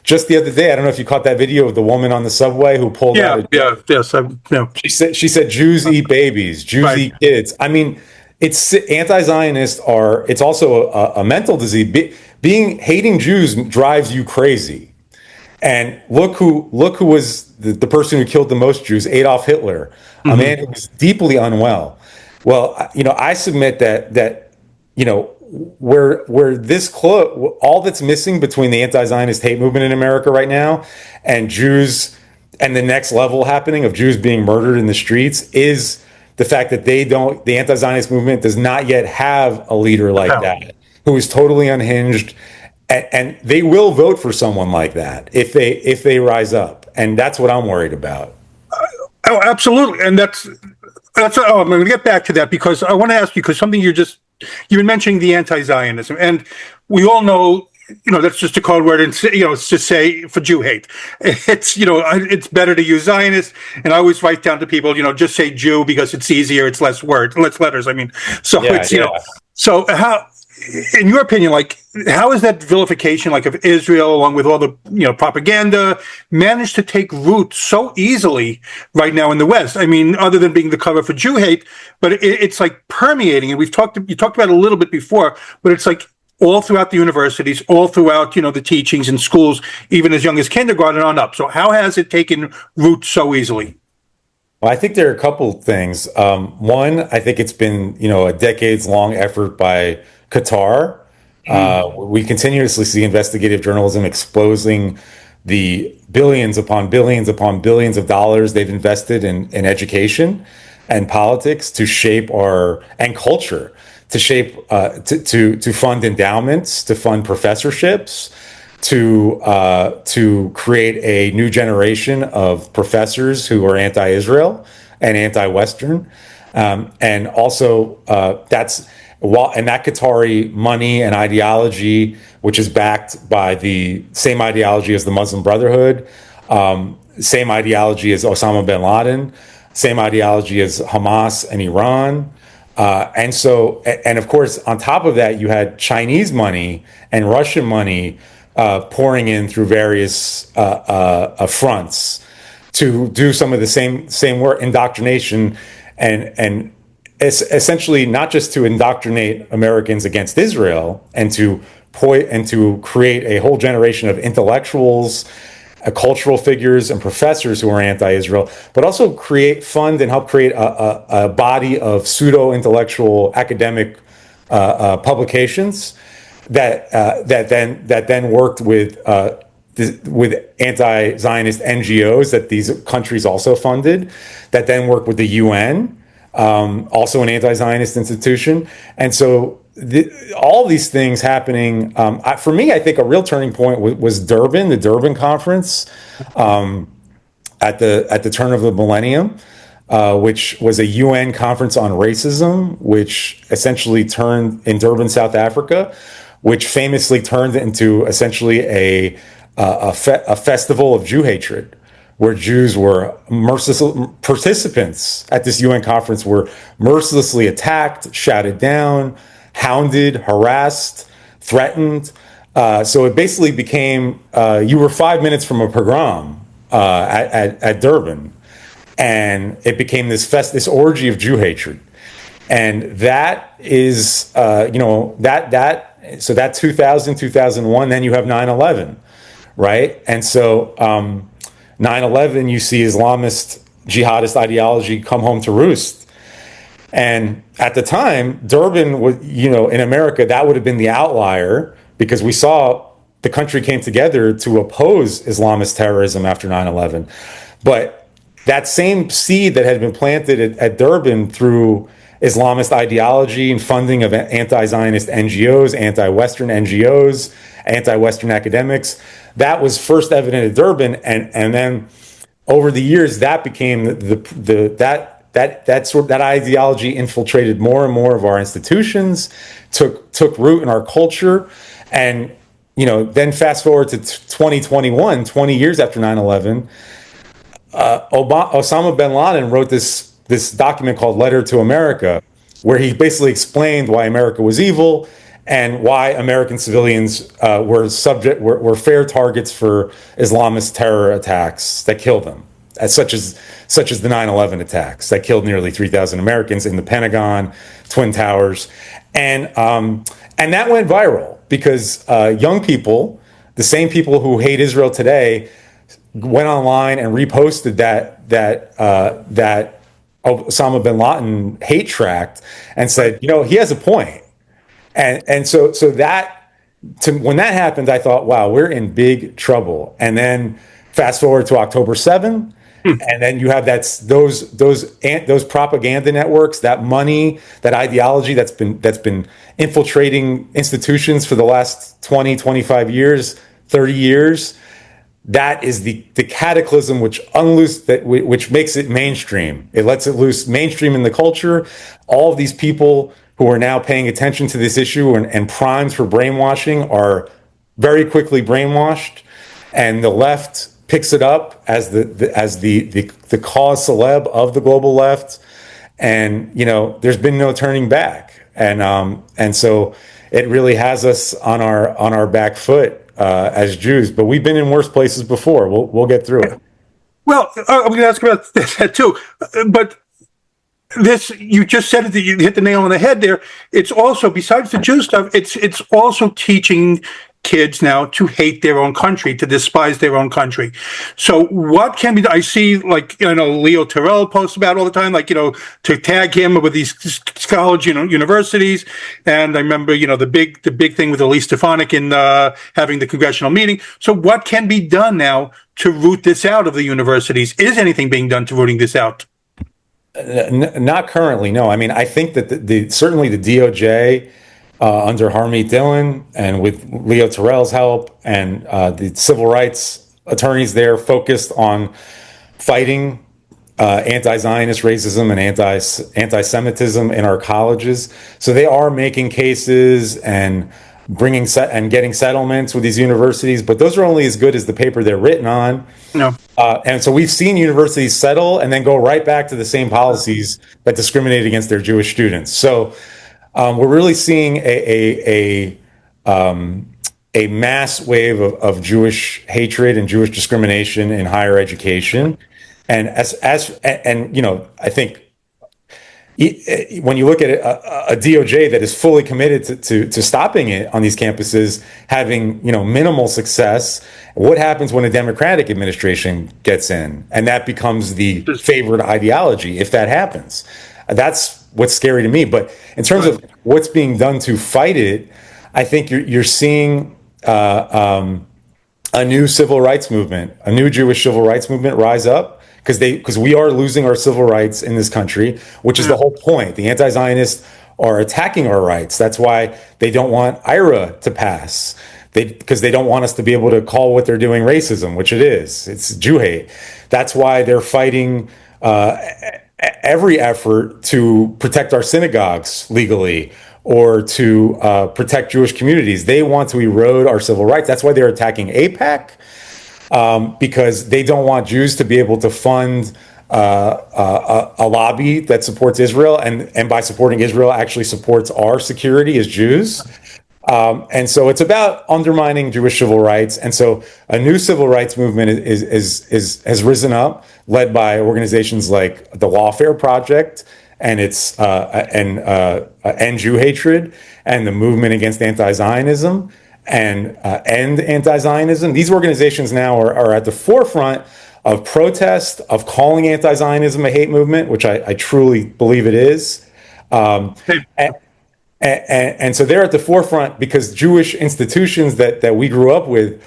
just the other day. I don't know if you caught that video of the woman on the subway who pulled out. She said Jews eat babies, Jews eat kids. I mean, it's anti-Zionist it's also a mental disease. Hating Jews drives you crazy. And look who was the person who killed the most Jews, Adolf Hitler, a man who was deeply unwell. Well, I submit that where this all that's missing between the anti-Zionist hate movement in America right now and Jews and the next level happening of Jews being murdered in the streets is the fact that the anti-Zionist movement does not yet have a leader like that who is totally unhinged, and they will vote for someone like that if they rise up, and that's what I'm worried about. Oh, absolutely, and that's. I'm going to get back to that because I want to ask you, because something you've been mentioning the anti-Zionism, and we all know, that's just a code word, and it's just say for Jew hate. It's better to use Zionist, and I always write down to people, just say Jew because it's easier, it's less letters. I mean, so so how, in your opinion, how is that vilification, of Israel, along with all the propaganda, managed to take root so easily right now in the West? I mean, other than being the cover for Jew hate, but it's permeating. And you talked about it a little bit before, but it's all throughout the universities, all throughout the teachings in schools, even as young as kindergarten on up. So how has it taken root so easily? Well, I think there are a couple things. One, I think it's been a decades-long effort by Qatar. We continuously see investigative journalism exposing the billions upon billions upon billions of dollars they've invested in education and politics to shape and culture, to shape to fund endowments, to fund professorships, to create a new generation of professors who are anti-Israel and anti-Western, and also that Qatari money and ideology, which is backed by the same ideology as the Muslim Brotherhood, same ideology as Osama bin Laden, same ideology as Hamas and Iran. And of course, on top of that, you had Chinese money and Russian money pouring in through various fronts to do some of the same work, indoctrination, and essentially not just to indoctrinate Americans against Israel and to create a whole generation of intellectuals, cultural figures, and professors who are anti-Israel, but also fund and help create a body of pseudo-intellectual academic publications that then worked with anti-Zionist NGOs that these countries also funded, that then worked with the UN. Also an anti-Zionist institution. And so all these things happening, for me, I think a real turning point was Durban, the Durban conference at the turn of the millennium, which was a UN conference on racism, which essentially turned in Durban, South Africa, which famously turned into essentially a festival of Jew hatred, where Jews were participants at this UN conference were mercilessly attacked, shouted down, hounded, harassed, threatened. So it basically became you were 5 minutes from a pogrom at Durban, and it became this orgy of Jew hatred, and that is so that 2001. Then you have 9/11, right? And so 9/11, you see Islamist jihadist ideology come home to roost. And at the time, Durban was, in America, that would have been the outlier, because we saw the country came together to oppose Islamist terrorism after 9/11. But that same seed that had been planted at Durban through Islamist ideology and funding of anti-Zionist NGOs, anti-Western NGOs, anti-Western academics, that was first evident at Durban, and then over the years that became that ideology infiltrated more and more of our institutions, took root in our culture, and then fast forward to 2021, 20 years after 9/11, Osama bin Laden wrote this document called Letter to America, where he basically explained why America was evil and why American civilians were fair targets for Islamist terror attacks that killed them, such as the 9/11 attacks that killed nearly 3,000 Americans in the Pentagon, Twin Towers, and that went viral because young people, the same people who hate Israel today, went online and reposted that Osama bin Laden hate tract and said, he has a point. And so when that happened, I thought, wow, we're in big trouble. And then fast forward to October 7th, and then you have those propaganda networks, that money, that ideology that's been infiltrating institutions for the last 20, 25 years, 30 years. That is the cataclysm which makes it mainstream. It lets it loose mainstream in the culture. All of these people who are now paying attention to this issue and primed for brainwashing are very quickly brainwashed, and the left picks it up as the cause celeb of the global left, and there's been no turning back, and so it really has us on our back foot as Jews. But we've been in worse places before. We'll get through it. Well, I'm going to ask about that too, but this, you just said it, that you hit the nail on the head there. It's also, besides the Jew stuff, it's also teaching kids now to hate their own country, to despise their own country. So what can be done? I see, Leo Terrell posts about all the time, to tag him with these college, universities. And I remember, the big thing with Elise Stefanik in having the congressional meeting. So what can be done now to root this out of the universities? Is anything being done to rooting this out? Not currently, no. I mean, I think that certainly the DOJ, under Harmeet Dillon and with Leo Terrell's help, and the civil rights attorneys there, focused on fighting anti-Zionist racism and anti-Semitism in our colleges. So they are making cases and getting settlements with these universities, but those are only as good as the paper they're written on. No. And so we've seen universities settle and then go right back to the same policies that discriminate against their Jewish students. So we're really seeing a mass wave of Jewish hatred and Jewish discrimination in higher education, and I think when you look at a DOJ that is fully committed to stopping it on these campuses, having minimal success, what happens when a Democratic administration gets in and that becomes the favored ideology? If that happens, that's what's scary to me. But in terms of what's being done to fight it, I think you're seeing a new civil rights movement, a new Jewish civil rights movement rise up, because we are losing our civil rights in this country, which is the whole point. The anti-Zionists are attacking our rights. That's why they don't want IRA to pass. Because they don't want us to be able to call what they're doing racism, which it is. It's Jew hate. That's why they're fighting every effort to protect our synagogues legally, or to protect Jewish communities. They want to erode our civil rights. That's why they're attacking AIPAC. because they don't want Jews to be able to fund a lobby that supports Israel, and by supporting Israel actually supports our security as Jews. And so it's about undermining Jewish civil rights. And so a new civil rights movement has risen up, led by organizations like the Lawfare Project and its End Jew Hatred, and the Movement Against Anti-Zionism and End Anti-Zionism. These organizations now are at the forefront of protest, of calling anti-Zionism a hate movement, which I truly believe it is. And so they're at the forefront because Jewish institutions that we grew up with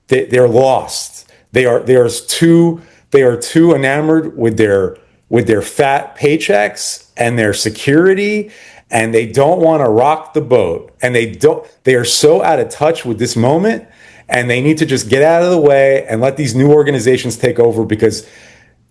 they're lost. They are too enamored with their fat paychecks and their security, and they don't want to rock the boat. And they are so out of touch with this moment, and they need to just get out of the way and let these new organizations take over, because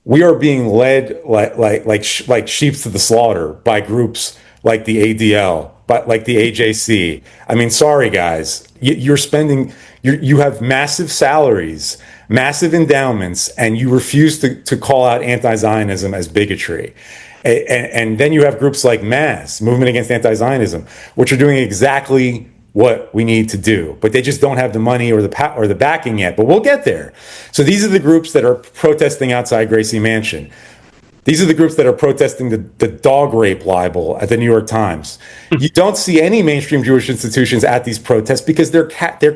we are being led like sheep to the slaughter by groups like the ADL, but like the AJC. I mean, sorry guys, you have massive salaries, massive endowments, and you refuse to call out anti-Zionism as bigotry. And then you have groups like MAS, Movement Against Anti-Zionism, which are doing exactly what we need to do, but they just don't have the money or the backing yet. But we'll get there. So these are the groups that are protesting outside Gracie Mansion. These are the groups that are protesting the dog rape libel at the New York Times. You don't see any mainstream Jewish institutions at these protests because they're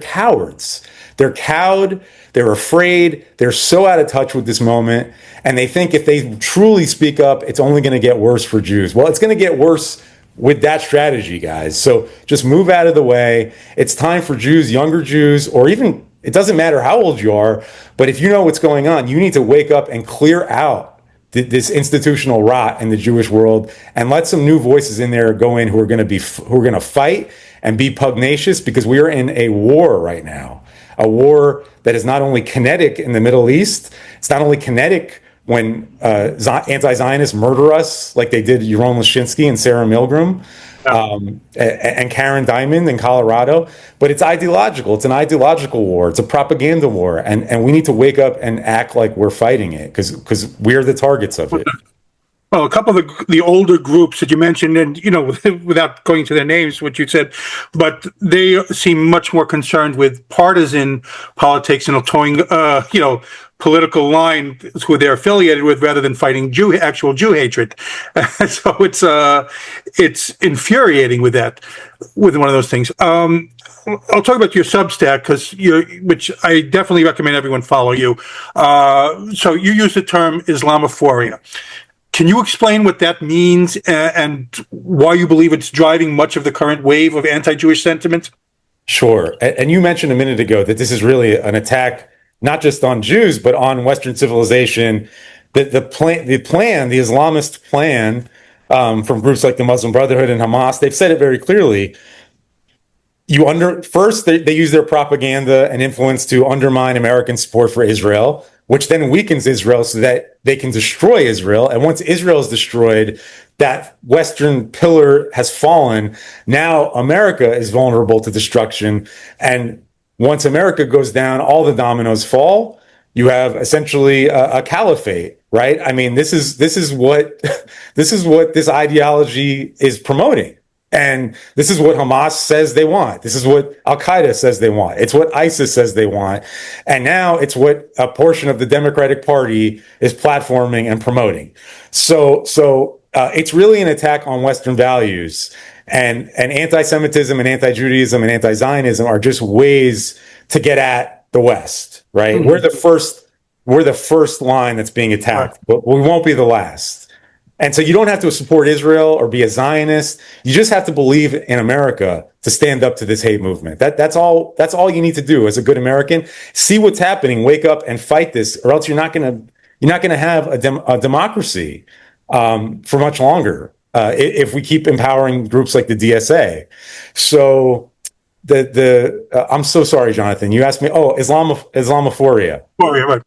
cowards. They're cowed. They're afraid. They're so out of touch with this moment, and they think if they truly speak up, it's only going to get worse for Jews. Well, it's going to get worse with that strategy, guys. So just move out of the way. It's time for Jews, younger Jews, or even, it doesn't matter how old you are, but if you know what's going on, you need to wake up and clear out this institutional rot in the Jewish world, and let some new voices in there go in who are going to fight and be pugnacious, because we are in a war right now, a war that is not only kinetic in the Middle East, it's not only kinetic when anti-Zionists murder us like they did Yaron Lashinsky and Sarah Milgram, and Karen Diamond in Colorado, but it's ideological. It's an ideological war. It's a propaganda war, and we need to wake up and act like we're fighting it, because we're the targets of it. Well, a couple of the older groups that you mentioned, and without going to their names, what you said, but they seem much more concerned with partisan politics and towing, political line who they're affiliated with, rather than fighting actual Jew hatred. So it's infuriating with one of those things. I'll talk about your Substack, which I definitely recommend everyone follow you. So you use the term Islamophoria. Can you explain what that means and why you believe it's driving much of the current wave of anti-Jewish sentiment? Sure. And you mentioned a minute ago that this is really an attack not just on Jews, but on Western civilization. The Islamist plan from groups like the Muslim Brotherhood and Hamas, they've said it very clearly. First, they use their propaganda and influence to undermine American support for Israel, which then weakens Israel so that they can destroy Israel. And once Israel is destroyed, that Western pillar has fallen. Now America is vulnerable to destruction. And once America goes down, all the dominoes fall. You have essentially a caliphate, right? I mean, this is what this ideology is promoting. And this is what Hamas says they want. This is what Al-Qaeda says they want. It's what ISIS says they want. And now it's what a portion of the Democratic Party is platforming and promoting. So it's really an attack on Western values. And anti-Semitism and anti-Judaism and anti-Zionism are just ways to get at the West, right? Mm-hmm. We're the first line that's being attacked, but we won't be the last. And so you don't have to support Israel or be a Zionist. You just have to believe in America to stand up to this hate movement. That's all you need to do as a good American. See what's happening, wake up and fight this, or else you're not going to have a democracy for much longer if we keep empowering groups like the DSA. So I'm so sorry, Jonathan. You asked me. Oh, Islamophoria. Oh, yeah, right.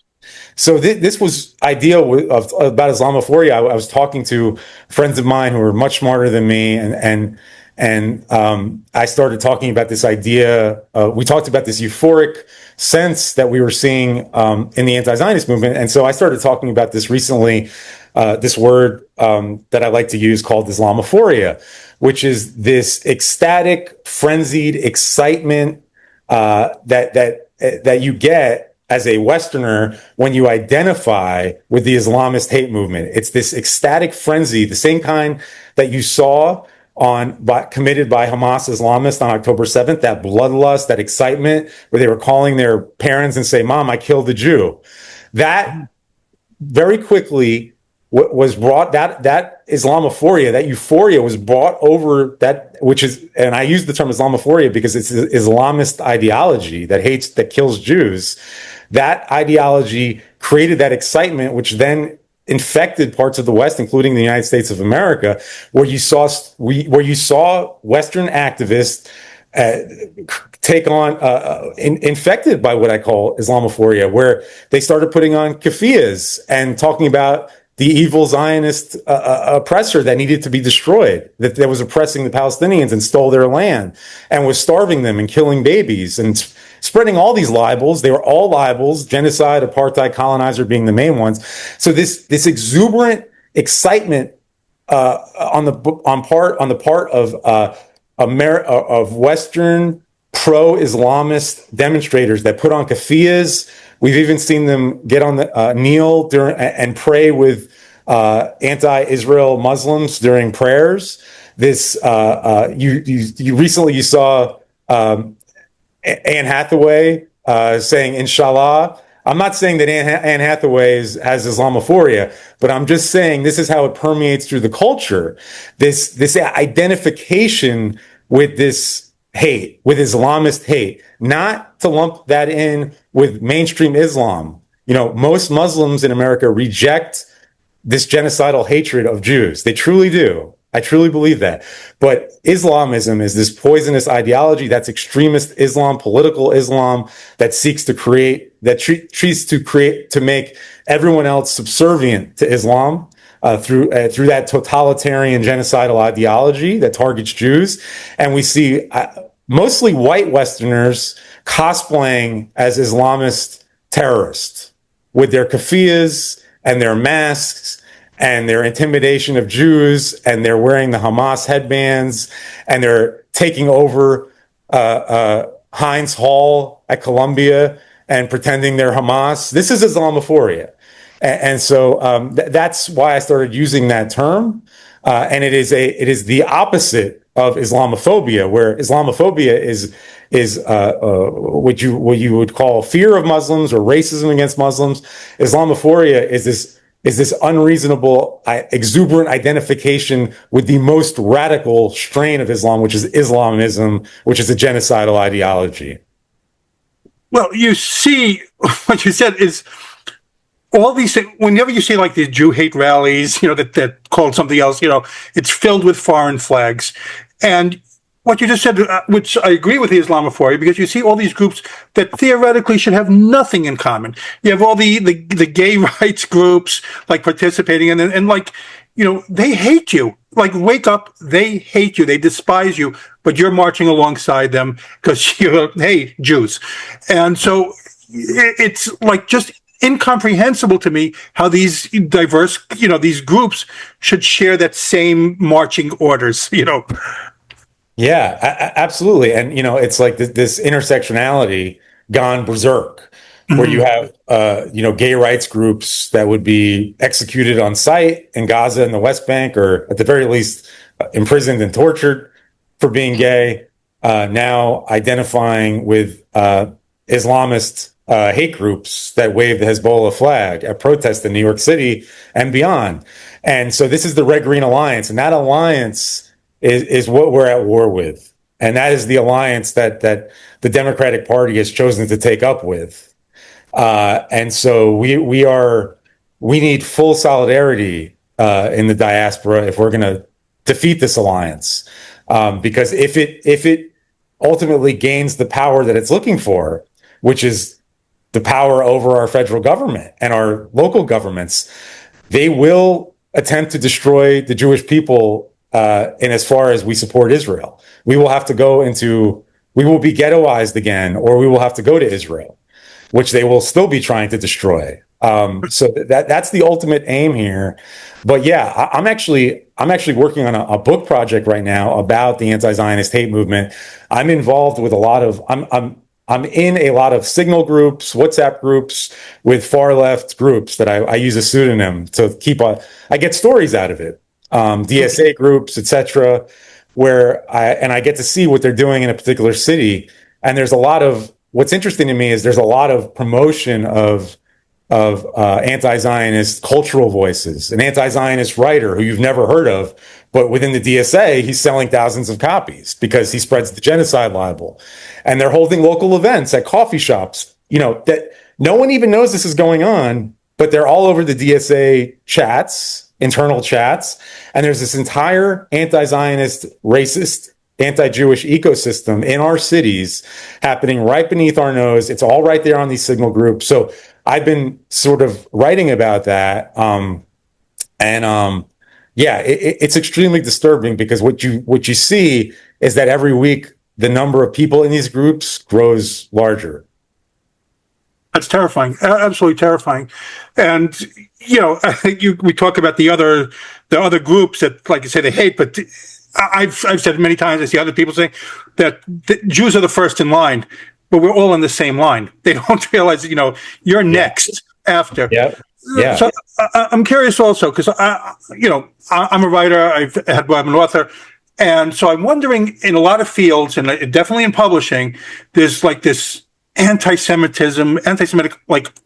So this was idea about Islamophoria. I was talking to friends of mine who are much smarter than me, and And I started talking about this idea. We talked about this euphoric sense that we were seeing in the anti-Zionist movement. And so I started talking about this recently, this word that I like to use called Islamophoria, which is this ecstatic, frenzied excitement that you get as a Westerner when you identify with the Islamist hate movement. It's this ecstatic frenzy, the same kind that you saw committed by Hamas Islamists on October 7th, that bloodlust, that excitement where they were calling their parents and say, "Mom, I killed a Jew." That very quickly was brought, that Islamophoria, that euphoria was brought over that, which is, and I use the term Islamophoria because it's Islamist ideology that kills Jews. That ideology created that excitement, which then infected parts of the West, including the United States of America, where you saw Western activists take on infected by what I call Islamophoria, where they started putting on keffiyehs and talking about the evil Zionist oppressor that needed to be destroyed, that was oppressing the Palestinians and stole their land and was starving them and killing babies and spreading all these libels. They were all libels: genocide, apartheid, colonizer being the main ones. So this exuberant excitement on the part of Western pro-Islamist demonstrators that put on keffiyehs. We've even seen them get on the kneel during and pray with anti-Israel Muslims during prayers. This you recently saw Anne Hathaway saying Inshallah. I'm not saying that Anne Hathaway has Islamophobia, but I'm just saying this is how it permeates through the culture. This identification with this hate, with Islamist hate, not to lump that in with mainstream Islam. You know, most Muslims in America reject this genocidal hatred of Jews. They truly do. I truly believe that. But Islamism is this poisonous ideology that's extremist Islam, political Islam, that seeks to create, to make everyone else subservient to Islam. Through that totalitarian genocidal ideology that targets Jews. And we see mostly white Westerners cosplaying as Islamist terrorists with their keffiyehs and their masks and their intimidation of Jews, and they're wearing the Hamas headbands, and they're taking over Heinz Hall at Columbia and pretending they're Hamas. This is Islamophoria. And so that's why I started using that term. And it is the opposite of Islamophobia, where Islamophobia is what you would call fear of Muslims or racism against Muslims. Islamophoria is this unreasonable, exuberant identification with the most radical strain of Islam, which is Islamism, which is a genocidal ideology. Well, you see, what you said is all these things. Whenever you see like these Jew hate rallies, that called something else, it's filled with foreign flags. And what you just said, which I agree with the Islamophobia, because you see all these groups that theoretically should have nothing in common. You have all the gay rights groups like participating in, and like, they hate you. Like, wake up, they hate you, they despise you, but you're marching alongside them because you're, hey, Jews. And so it's like just incomprehensible to me how these diverse, these groups should share that same marching orders, Yeah, absolutely. And, it's like this intersectionality gone berserk, where you have, gay rights groups that would be executed on site in Gaza and the West Bank, or at the very least imprisoned and tortured for being gay, now identifying with Islamist hate groups that wave the Hezbollah flag at protests in New York City and beyond. And so this is the Red-Green Alliance, and that alliance is what we're at war with. And that is the alliance that the Democratic Party has chosen to take up with. And so we need full solidarity in the diaspora if we're going to defeat this alliance. Because if it ultimately gains the power that it's looking for, which is the power over our federal government and our local governments, they will attempt to destroy the Jewish people in as far as we support Israel. We will be ghettoized again, or we will have to go to Israel, which they will still be trying to destroy. So that's the ultimate aim here. But yeah, I'm actually working on a book project right now about the anti-Zionist hate movement. I'm involved with I'm in a lot of Signal groups, WhatsApp groups with far left groups that I use a pseudonym to I get stories out of it. DSA groups, etc., where I get to see what they're doing in a particular city. And what's interesting to me is there's a lot of promotion of anti-Zionist cultural voices. An anti-Zionist writer who you've never heard of, but within the DSA, he's selling thousands of copies because he spreads the genocide libel. And they're holding local events at coffee shops, that no one even knows this is going on, but they're all over the DSA chats, internal chats. And there's this entire anti-Zionist, racist, anti-Jewish ecosystem in our cities happening right beneath our nose. It's all right there on these Signal groups. So I've been sort of writing about that. It's extremely disturbing because what you see is that every week the number of people in these groups grows larger. That's terrifying, absolutely terrifying. And I think we talk about the other groups that, like you say, they hate, but I've said many times, I see other people saying that the Jews are the first in line, but we're all in the same line. They don't realize that, you're next after. Yeah. So I'm curious also, because I'm a writer, I'm an author. And so I'm wondering, in a lot of fields, and definitely in publishing, there's like this anti-Semitic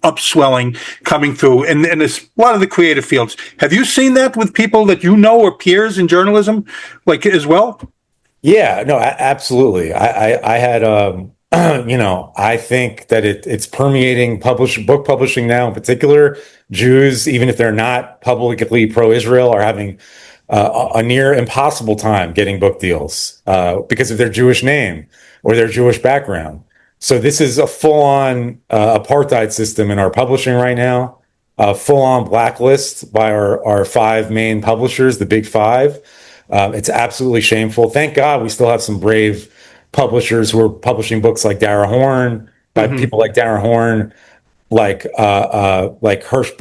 upswelling coming through, and there's a lot of the creative fields. Have you seen that with people that you know or peers in journalism, as well? Yeah, no, absolutely. I had, I think that it's permeating book publishing now. In particular, Jews, even if they're not publicly pro-Israel, are having a near impossible time getting book deals because of their Jewish name or their Jewish background. So this is a full-on apartheid system in our publishing right now, a full-on blacklist by our five main publishers, the big five. It's absolutely shameful. Thank God we still have some brave publishers who are publishing books like Dara Horn, by people like Dara Horn, like Hirsch,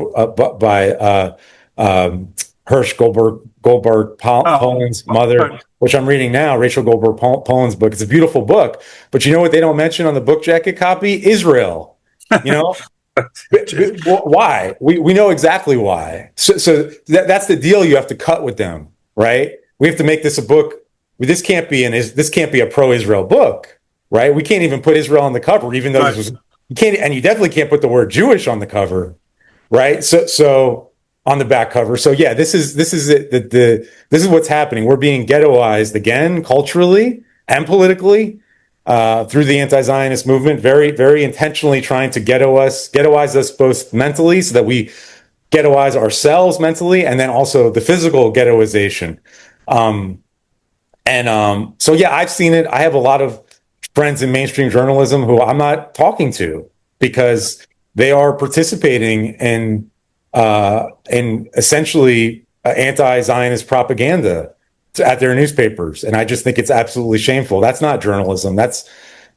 Hirsch Goldberg Poland's mother, which I'm reading now, Rachel Goldberg Poland's book. It's a beautiful book, but you know what they don't mention on the book jacket copy? Israel. Why? We know exactly why. So that's the deal you have to cut with them, right? We have to make this a book. This can't be a pro-Israel book, right? We can't even put Israel on the cover, even though you can't, and you definitely can't put the word Jewish on the cover, right? So on the back cover. So yeah, this is it. This is what's happening. We're being ghettoized again, culturally and politically, through the anti-Zionist movement, very, very intentionally trying to ghettoize us both mentally, so that we ghettoize ourselves mentally, and then also the physical ghettoization. So yeah, I've seen it. I have a lot of friends in mainstream journalism who I'm not talking to because they are participating in essentially anti-Zionist propaganda at their newspapers, and I just think it's absolutely shameful. That's not journalism.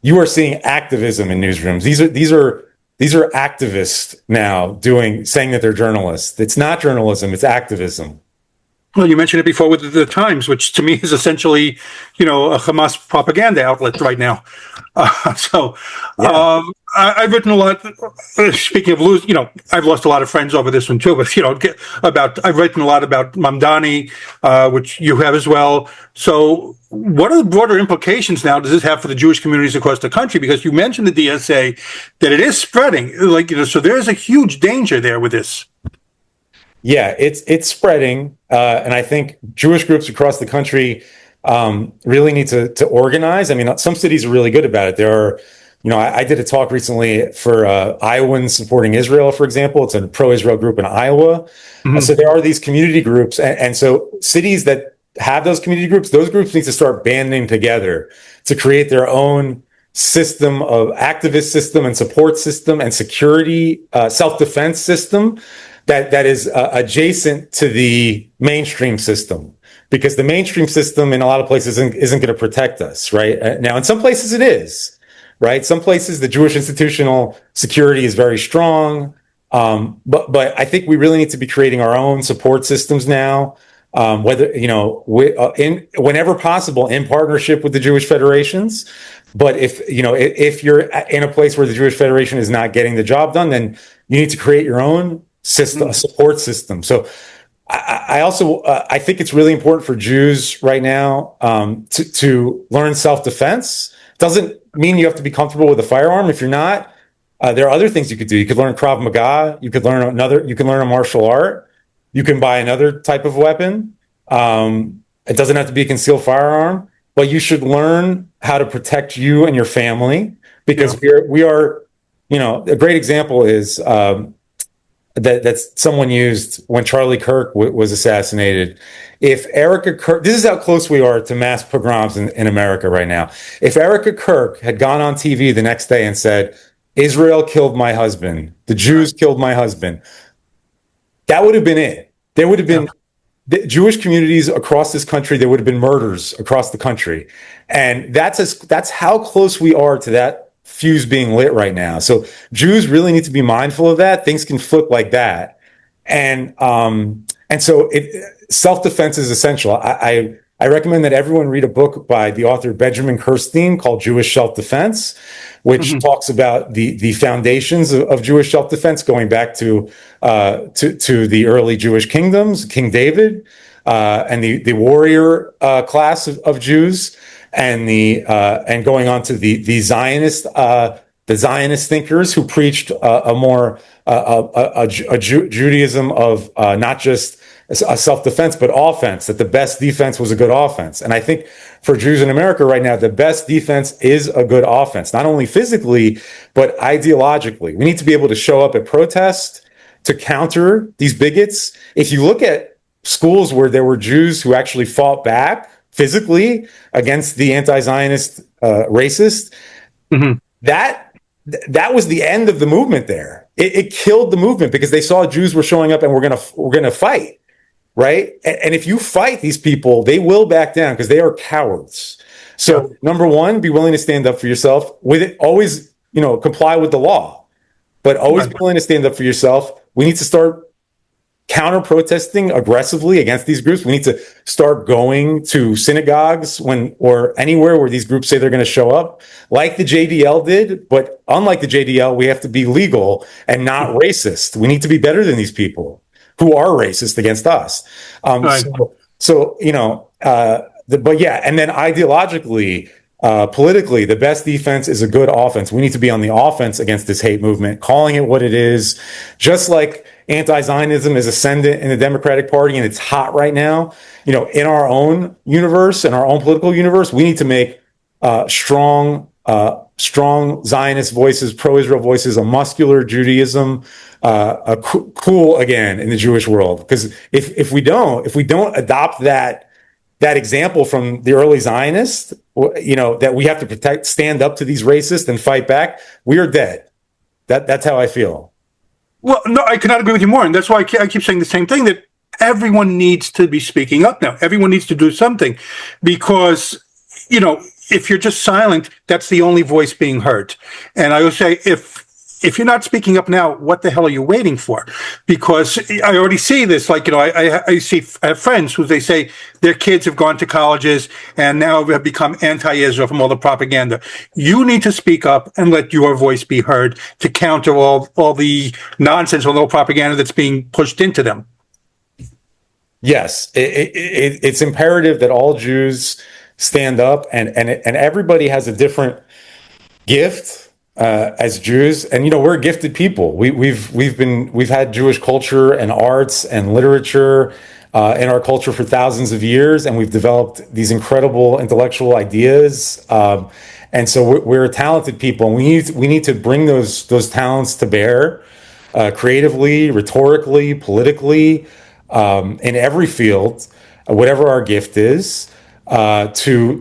You are seeing activism in newsrooms. These are activists now saying that they're journalists. It's not journalism. It's activism. Well, you mentioned it before with the Times, which to me is essentially, a Hamas propaganda outlet right now. I've written a lot. Speaking of losing, I've lost a lot of friends over this one too. But I've written a lot about Mamdani, which you have as well. So, what are the broader implications now does this have for the Jewish communities across the country? Because you mentioned the DSA, that it is spreading. So there's a huge danger there with this. Yeah, it's spreading, and I think Jewish groups across the country really need to organize. I mean, some cities are really good about it. There are, I did a talk recently for Iowans Supporting Israel, for example. It's a pro-Israel group in Iowa. So there are these community groups, and so cities that have those community groups, those groups need to start banding together to create their own system of activist system and support system and security, self-defense system that is adjacent to the mainstream system, because the mainstream system in a lot of places isn't going to protect us, right? Now, in some places it is, right? Some places the Jewish institutional security is very strong. But I think we really need to be creating our own support systems now, whether, whenever possible, in partnership with the Jewish federations. But if you're in a place where the Jewish Federation is not getting the job done, then you need to create your own system, a support system. So I think it's really important for Jews right now to learn self-defense. Doesn't mean you have to be comfortable with a firearm. If you're not, there are other things you could do. You could learn Krav Maga. You could learn a martial art. You can buy another type of weapon. It doesn't have to be a concealed firearm, but you should learn how to protect you and your family, because we are, a great example is that someone used when Charlie Kirk was assassinated. If Erica Kirk, this is how close we are to mass pogroms in America right now. If Erica Kirk had gone on TV the next day and said, Israel killed my husband, the Jews killed my husband, that would have been it. There would have been the Jewish communities across this country. There would have been murders across the country. And that's how close we are to that fuse being lit right now. So Jews really need to be mindful of that. Things can flip like that. And so self-defense is essential. I recommend that everyone read a book by the author Benjamin Kirstein called Jewish Self-Defense, which talks about the foundations of Jewish self-defense going back to the early Jewish kingdoms, King David, and the warrior class of Jews, and going on to the Zionist thinkers who preached a Judaism of not just a self-defense, but offense, that the best defense was a good offense. And I think for Jews in America right now, the best defense is a good offense, not only physically, but ideologically. We need to be able to show up at protests to counter these bigots. If you look at schools where there were Jews who actually fought back physically against the anti-Zionist racist, that was the end of the movement there. It killed the movement because they saw Jews were showing up and we're gonna fight. Right. And if you fight these people, they will back down because they are cowards. So number one, be willing to stand up for yourself with it. Always, comply with the law, but always be willing to stand up for yourself. We need to start counter protesting aggressively against these groups. We need to start going to synagogues or anywhere where these groups say they're going to show up, like the JDL did. But unlike the JDL, we have to be legal and not racist. We need to be better than these people who are racist against us. And then ideologically, politically, the best defense is a good offense. We need to be on the offense against this hate movement, calling it what it is, just like anti-Zionism is ascendant in the Democratic Party and it's hot right now. In our own universe, in our own political universe, we need to make strong Zionist voices, pro-Israel voices, a muscular Judaism, cool again in the Jewish world. Because if we don't adopt that example from the early Zionists, that we have to protect, stand up to these racists and fight back, we are dead. That's how I feel. Well, no, I cannot agree with you more. And that's why I keep saying the same thing, that everyone needs to be speaking up now. Everyone needs to do something because, if you're just silent, that's the only voice being heard. And I would say, if you're not speaking up now, what the hell are you waiting for? Because I already see this, I have friends who they say their kids have gone to colleges and now have become anti-Israel from all the propaganda. You need to speak up and let your voice be heard to counter all the nonsense, all the propaganda that's being pushed into them. Yes, it's imperative that all Jews stand up, and everybody has a different gift. As Jews, and we're gifted people. We've had Jewish culture and arts and literature in our culture for thousands of years, and we've developed these incredible intellectual ideas. And so we're a talented people, and we need to bring those talents to bear, creatively, rhetorically, politically, in every field, whatever our gift is, to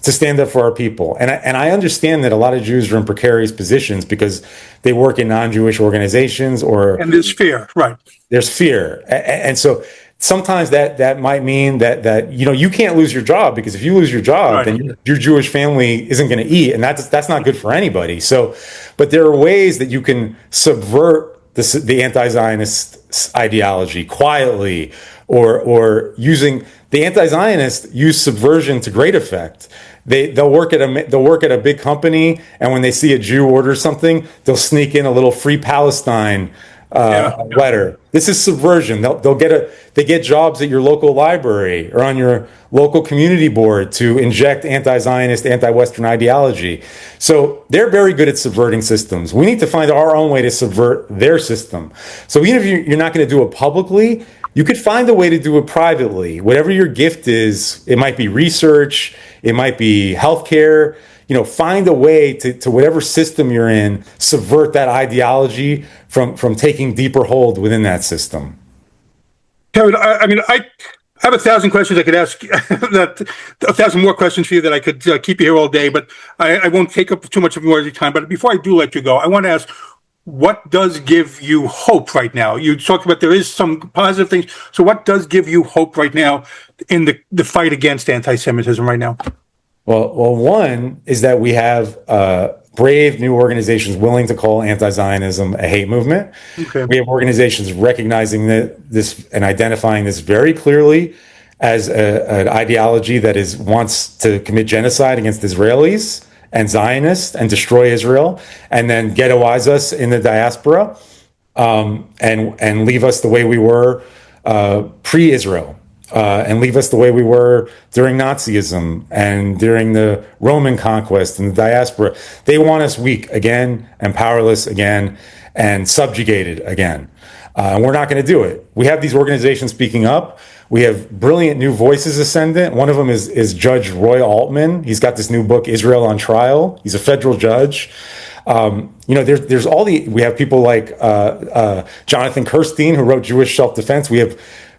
stand up for our people. And I understand that a lot of Jews are in precarious positions because they work in non-Jewish organizations and there's fear, right? There's fear. And so sometimes that might mean that you can't lose your job, because if you lose your job, Right. then your Jewish family isn't going to eat, and that's not good for anybody. So, but there are ways that you can subvert the anti-Zionist ideology quietly, or using the anti-Zionists use subversion to great effect. They'll work at a big company, and when they see a Jew order something, they'll sneak in a little free Palestine letter. This is subversion. They get jobs at your local library or on your local community board to inject anti-Zionist, anti-Western ideology. So they're very good at subverting systems. We need to find our own way to subvert their system. So even if you're not going to do it publicly, you could find a way to do it privately. Whatever your gift is, it might be research, it might be healthcare. Find a way to whatever system you're in, subvert that ideology from taking deeper hold within that system. Kevin, I have 1,000 questions I could ask, 1,000 more questions for you that I could keep you here all day, but I won't take up too much of your time. But before I do let you go, I want to ask, what does give you hope right now? You talked about there is some positive things. So what does give you hope right now in the fight against anti-Semitism right now? Well, one is that we have brave new organizations willing to call anti-Zionism a hate movement. Okay. We have organizations recognizing this and identifying this very clearly as an ideology that wants to commit genocide against Israelis and Zionists and destroy Israel, and then ghettoize us in the diaspora, and leave us the way we were pre-Israel. And leave us the way we were during Nazism and during the Roman conquest and the diaspora. They want us weak again and powerless again and subjugated again. And we're not going to do it. We have these organizations speaking up. We have brilliant new voices ascendant. One of them is Judge Roy Altman. He's got this new book, Israel on Trial. He's a federal judge. There's we have people like Jonathan Kirstein, who wrote Jewish Self-Defense. We have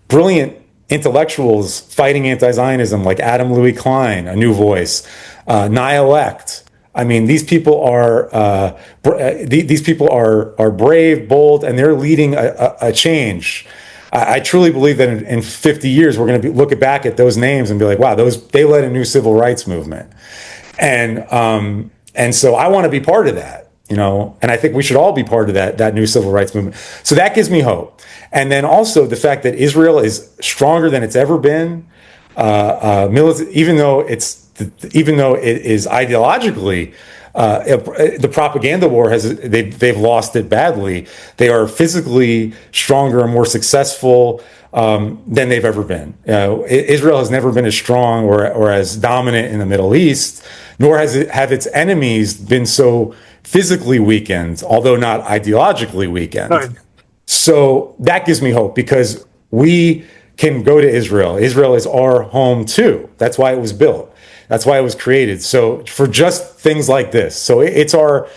brilliant intellectuals fighting anti-Zionism, like Adam Louis Klein, a new voice, Nihilect. These people are brave, bold, and they're leading a change. I truly believe that in 50 years we're going to look back at those names and be like, wow, they led a new civil rights movement, and so I want to be part of that. And I think we should all be part of that new civil rights movement. So that gives me hope. And then also the fact that Israel is stronger than it's ever been, even though it is ideologically, the propaganda war they've lost it badly. They are physically stronger and more successful than they've ever been. Israel has never been as strong or as dominant in the Middle East, nor have its enemies been so physically weakened, although not ideologically weakened. Right. So that gives me hope, because we can go to Israel. Israel is our home too. That's why it was built. That's why it was created. So for just things like this, so it's our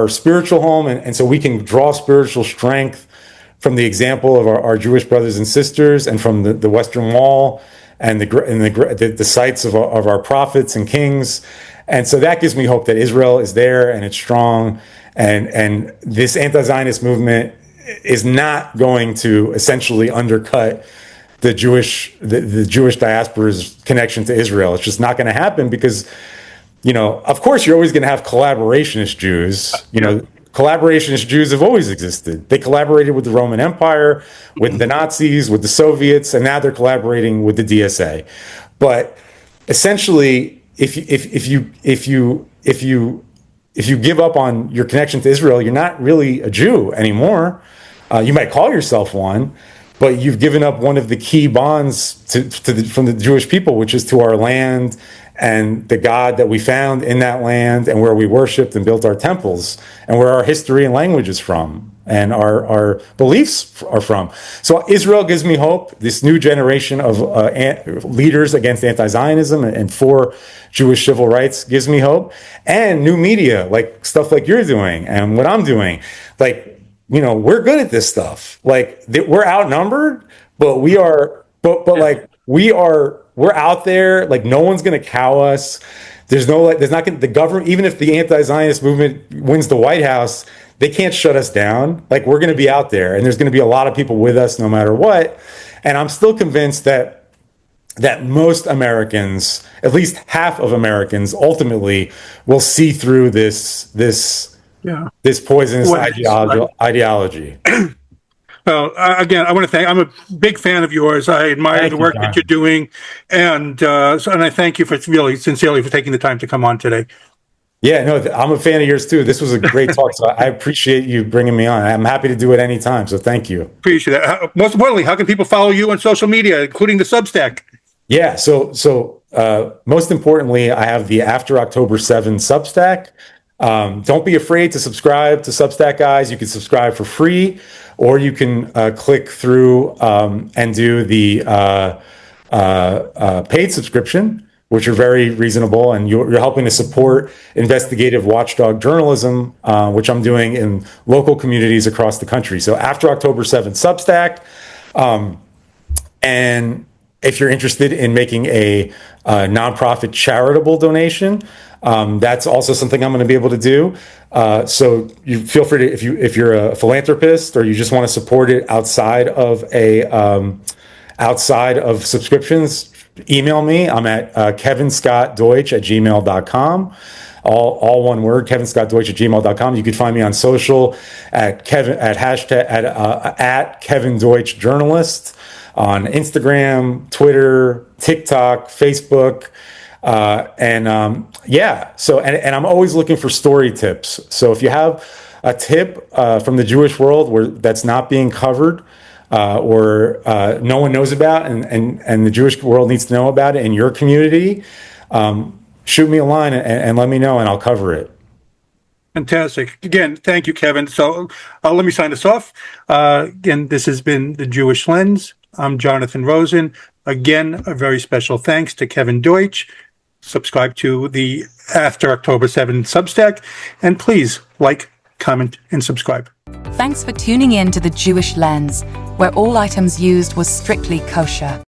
spiritual home, and so we can draw spiritual strength from the example of our Jewish brothers and sisters, and from the Western Wall and the sites of our prophets and kings. And so that gives me hope that Israel is there and it's strong, and this anti-Zionist movement is not going to essentially undercut the Jewish diaspora's connection to Israel. It's just not going to happen, because, of course, you're always going to have collaborationist Jews. Collaborationist Jews have always existed. They collaborated with the Roman Empire, with the Nazis, with the Soviets, and now they're collaborating with the DSA. But essentially, if you give up on your connection to Israel, you're not really a Jew anymore. You might call yourself one, but you've given up one of the key bonds from the Jewish people, which is to our land and the God that we found in that land, and where we worshipped and built our temples, and where our history and language is from, and our beliefs are from. So Israel gives me hope. This new generation of leaders against anti-Zionism and for Jewish civil rights gives me hope. And new media, like stuff like you're doing and what I'm doing. We're good at this stuff. We're outnumbered, but we're out there. No one's going to cow us. There's not going to, the government, even if the anti-Zionist movement wins the White House, they can't shut us down. Like, we're going to be out there, and there's going to be a lot of people with us no matter what. And I'm still convinced that most Americans, at least half of Americans, ultimately will see through this poisonous ideology. Well, again, I want to thank. I'm a big fan of yours. I admire the work that you're doing, and I thank you for really sincerely for taking the time to come on today. Yeah, no, I'm a fan of yours too. This was a great talk, so I appreciate you bringing me on. I'm happy to do it anytime, so thank you. Appreciate that. Most importantly, how can people follow you on social media, including the Substack? Yeah, so most importantly, I have the After October 7 Substack. Don't be afraid to subscribe to Substack, guys. You can subscribe for free, or you can click through and do the paid subscription, which are very reasonable, and you're helping to support investigative watchdog journalism, which I'm doing in local communities across the country. So After October 7th Substack, and if you're interested in making a nonprofit charitable donation, that's also something I'm going to be able to do. So you feel free to, if you're a philanthropist or you just want to support it outside of subscriptions, email me. I'm at kevinscottdeutsch@gmail.com. All one word, kevinscottdeutsch@gmail.com. You can find me on social at Kevin Deutsch Journalist on Instagram, Twitter, TikTok, Facebook. And I'm always looking for story tips. So if you have a tip from the Jewish world that's not being covered, or no one knows about, and the Jewish world needs to know about it in your community, shoot me a line and let me know, and I'll cover it. Fantastic. Again, thank you, Kevin. So let me sign this off. Again, this has been The Jewish Lens. I'm Jonathan Rosen. Again, a very special thanks to Kevin Deutsch. Subscribe to the After October 7 Substack, and please like, comment, and subscribe. Thanks for tuning in to The Jewish Lens, where all items used was strictly kosher.